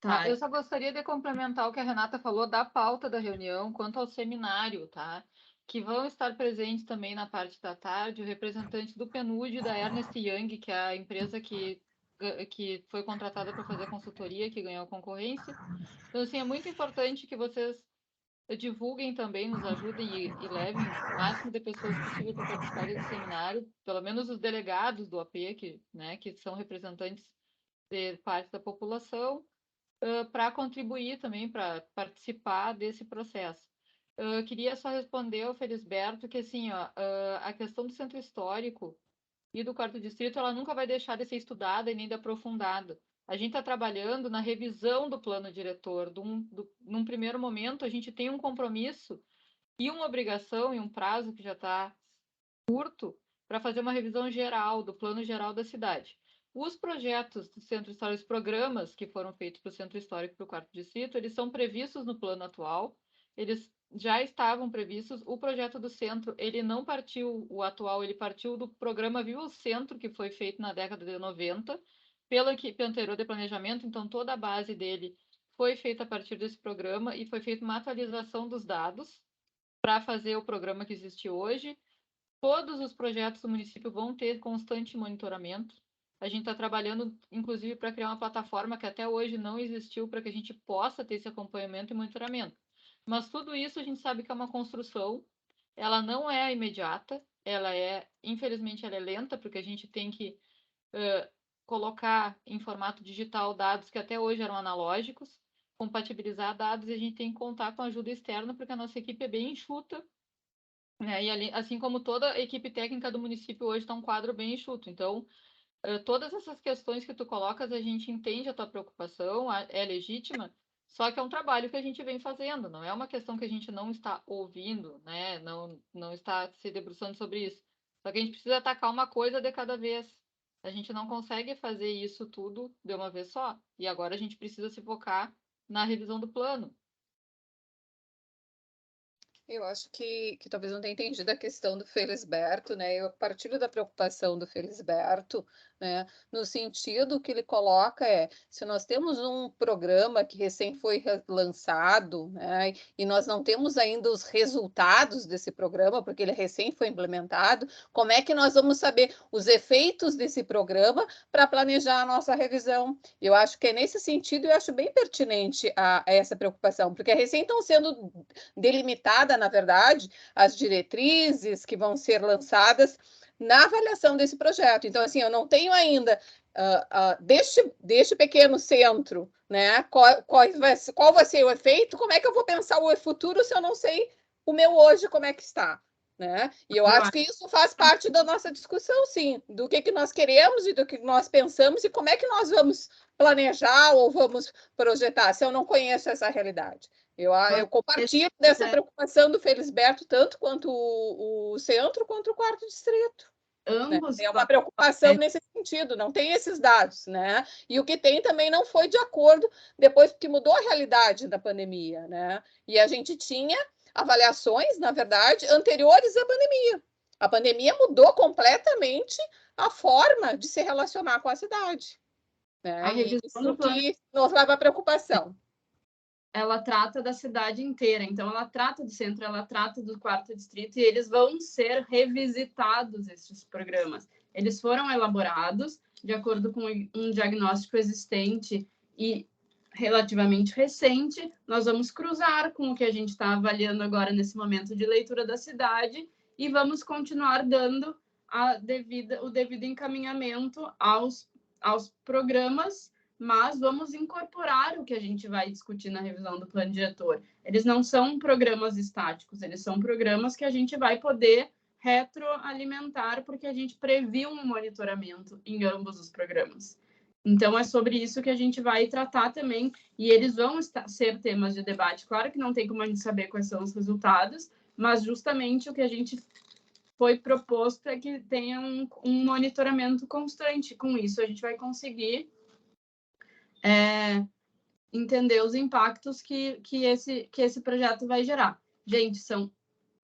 Tá, eu só gostaria de complementar o que a Renata falou da pauta da reunião quanto ao seminário, tá? Que vão estar presentes também na parte da tarde o representante do PNUD, da Ernst Young, que é a empresa que foi contratada para fazer a consultoria, que ganhou a concorrência. Então, assim, é muito importante que vocês divulguem também, nos ajudem e levem o máximo de pessoas possível para participar desse seminário, pelo menos os delegados do AP, que são representantes de parte da população, para contribuir também, para participar desse processo. Queria só responder ao Felisberto que, assim, ó, a questão do centro histórico e do quarto distrito, ela nunca vai deixar de ser estudada e nem de aprofundada. A gente está trabalhando na revisão do plano diretor. Num primeiro momento, a gente tem um compromisso e uma obrigação e um prazo que já está curto para fazer uma revisão geral do plano geral da cidade. Os projetos do Centro Histórico, os programas que foram feitos para o Centro Histórico e para o Quarto Distrito, eles são previstos no plano atual, eles já estavam previstos. O projeto do centro, ele não partiu, o atual, ele partiu do programa Viva o Centro, que foi feito na década de 90, pela equipe anterior de planejamento, então toda a base dele foi feita a partir desse programa e foi feita uma atualização dos dados para fazer o programa que existe hoje. Todos os projetos do município vão ter constante monitoramento. A gente está trabalhando, inclusive, para criar uma plataforma que até hoje não existiu para que a gente possa ter esse acompanhamento e monitoramento. Mas tudo isso a gente sabe que é uma construção, ela não é imediata, infelizmente, ela é lenta, porque a gente tem que colocar em formato digital dados que até hoje eram analógicos, compatibilizar dados, e a gente tem que contar com ajuda externa, porque a nossa equipe é bem enxuta né? E ali, assim como toda a equipe técnica do município hoje está um quadro bem enxuto. Então, todas essas questões que tu colocas, a gente entende a tua preocupação, é legítima, só que é um trabalho que a gente vem fazendo, não é uma questão que a gente não está ouvindo, né? Não está se debruçando sobre isso. Só que a gente precisa atacar uma coisa de cada vez. A gente não consegue fazer isso tudo de uma vez só. E agora a gente precisa se focar na revisão do plano. Eu acho que talvez não tenha entendido a questão do Felisberto, né? Eu partilho da preocupação do Felisberto, né? No sentido que ele coloca se nós temos um programa que recém foi lançado, né? E nós não temos ainda os resultados desse programa, porque ele recém foi implementado, como é que nós vamos saber os efeitos desse programa para planejar a nossa revisão? Eu acho que é nesse sentido, eu acho bem pertinente a essa preocupação, porque recém estão sendo delimitada, na verdade, as diretrizes que vão ser lançadas na avaliação desse projeto. Então, assim, eu não tenho ainda deste pequeno centro, né? Qual vai ser o efeito? Como é que eu vou pensar o futuro se eu não sei o meu hoje como é que está? Né? E eu acho que isso faz parte da nossa discussão, sim, do que nós queremos e do que nós pensamos e como é que nós vamos planejar ou vamos projetar, se eu não conheço essa realidade. Eu compartilho dessa preocupação do Felisberto, tanto quanto o centro, quanto o quarto distrito. Ambos. Né? É uma preocupação nesse sentido, não tem esses dados, né? E o que tem também não foi de acordo depois que mudou a realidade da pandemia, né? E a gente tinha avaliações, na verdade, anteriores à pandemia. A pandemia mudou completamente a forma de se relacionar com a cidade. Né? E isso que nos leva à preocupação. Ela trata da cidade inteira, então ela trata do centro, ela trata do quarto distrito e eles vão ser revisitados, esses programas. Eles foram elaborados de acordo com um diagnóstico existente e relativamente recente. Nós vamos cruzar com o que a gente está avaliando agora nesse momento de leitura da cidade e vamos continuar dando o devido encaminhamento aos programas, mas vamos incorporar o que a gente vai discutir na revisão do plano diretor. Eles não são programas estáticos, eles são programas que a gente vai poder retroalimentar, porque a gente previu um monitoramento em ambos os programas. Então, é sobre isso que a gente vai tratar também, e eles vão ser temas de debate. Claro que não tem como a gente saber quais são os resultados, mas justamente o que a gente foi proposto é que tenha um monitoramento constante. Com isso, a gente vai conseguir entender os impactos que esse projeto vai gerar. Gente, são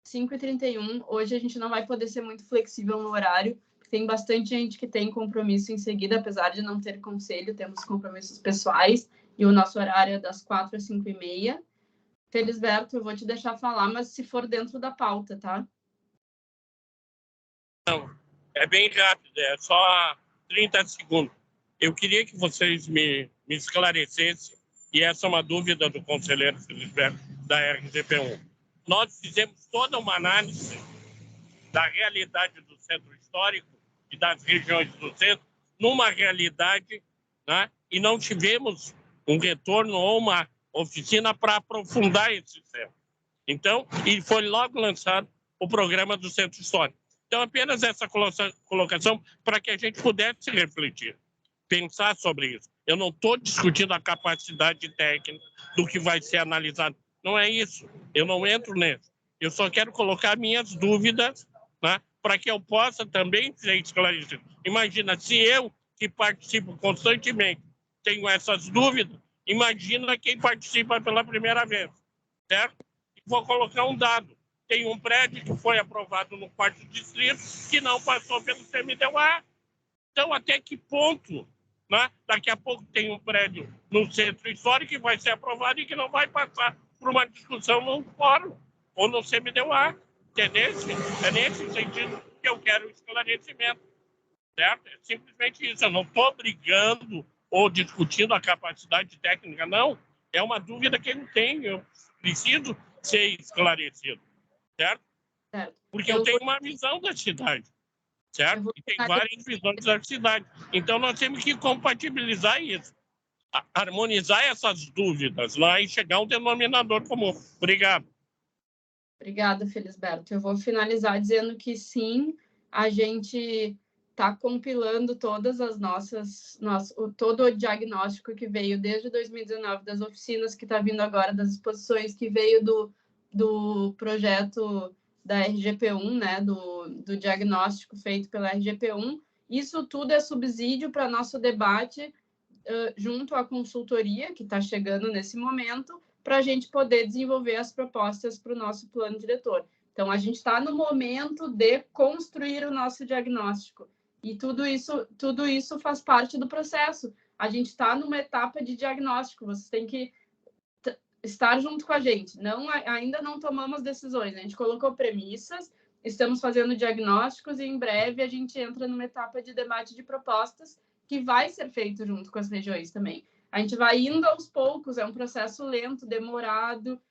5h31, hoje a gente não vai poder ser muito flexível no horário, tem bastante gente que tem compromisso em seguida, apesar de não ter conselho, temos compromissos pessoais, e o nosso horário é das 4 às 5h30. Felisberto, eu vou te deixar falar, mas se for dentro da pauta, tá? Não, é bem rápido, é só 30 segundos. Eu queria que vocês me esclarecessem, e essa é uma dúvida do conselheiro Felisberto, da RGP1. Nós fizemos toda uma análise da realidade do centro histórico e das regiões do centro, numa realidade, né? E não tivemos um retorno ou uma oficina para aprofundar esse centro. Então, e foi logo lançado o programa do centro histórico. Então, apenas essa colocação para que a gente pudesse refletir, pensar sobre isso. Eu não estou discutindo a capacidade técnica do que vai ser analisado. Não é isso. Eu não entro nisso. Eu só quero colocar minhas dúvidas, né, para que eu possa também ser esclarecido. Imagina, se eu, que participo constantemente, tenho essas dúvidas, imagina quem participa pela primeira vez, certo? Vou colocar um dado. Tem um prédio que foi aprovado no quarto distrito que não passou pelo CMDA. Então, até que ponto, né? Daqui a pouco tem um prédio no centro histórico que vai ser aprovado e que não vai passar por uma discussão no fórum ou no CMDA. É nesse sentido que eu quero esclarecimento. Certo? É simplesmente isso. Eu não estou brigando ou discutindo a capacidade técnica, não. É uma dúvida que eu tenho. Eu preciso ser esclarecido. Certo? Porque eu tenho uma visão da cidade. Certo? E tem várias visões da cidade. Então, nós temos que compatibilizar isso. Harmonizar essas dúvidas lá e chegar a um denominador comum. Obrigado. Obrigada, Felisberto. Eu vou finalizar dizendo que sim, a gente está compilando todas as todo o diagnóstico que veio desde 2019 das oficinas, que está vindo agora das exposições, que veio do projeto da RGP1, né, do diagnóstico feito pela RGP1. Isso tudo é subsídio para nosso debate junto à consultoria, que está chegando nesse momento, para a gente poder desenvolver as propostas para o nosso plano diretor. Então, a gente está no momento de construir o nosso diagnóstico. E tudo isso faz parte do processo. A gente está numa etapa de diagnóstico, vocês têm que estar junto com a gente. Ainda não tomamos decisões, a gente colocou premissas, estamos fazendo diagnósticos e em breve a gente entra numa etapa de debate de propostas que vai ser feito junto com as regiões também. A gente vai indo aos poucos, é um processo lento, demorado,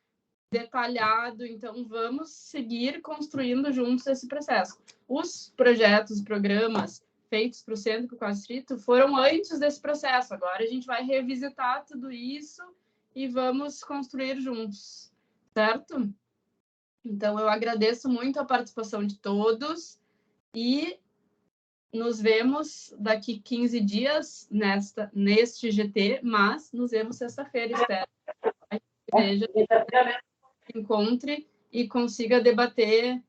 detalhado, então vamos seguir construindo juntos esse processo. Os projetos, programas feitos para o Centro e para o Distrito foram antes desse processo, agora a gente vai revisitar tudo isso e vamos construir juntos, certo? Então, eu agradeço muito a participação de todos e nos vemos daqui 15 dias neste GT, mas nos vemos sexta-feira, espero que a gente se encontre e consiga debater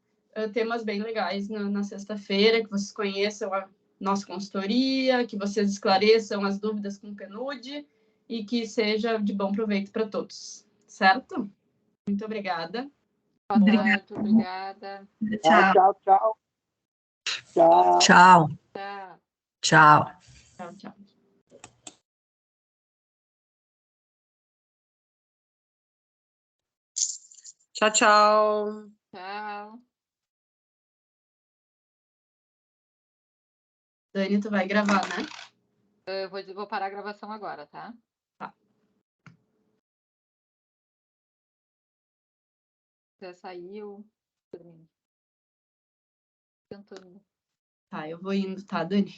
temas bem legais na sexta-feira, que vocês conheçam a nossa consultoria, que vocês esclareçam as dúvidas com o PNUD e que seja de bom proveito para todos, certo? Muito obrigada. Boa tarde, obrigada. Tchau. Tchau, tchau. Tchau. Tchau. Tchau. Tchau. Tchau, tchau. Tchau, tchau. Tchau. Dani, tu vai gravar, né? Eu vou parar a gravação agora, tá? Tá. Já saiu. Tentando. Tá, eu vou indo, tá, Dani?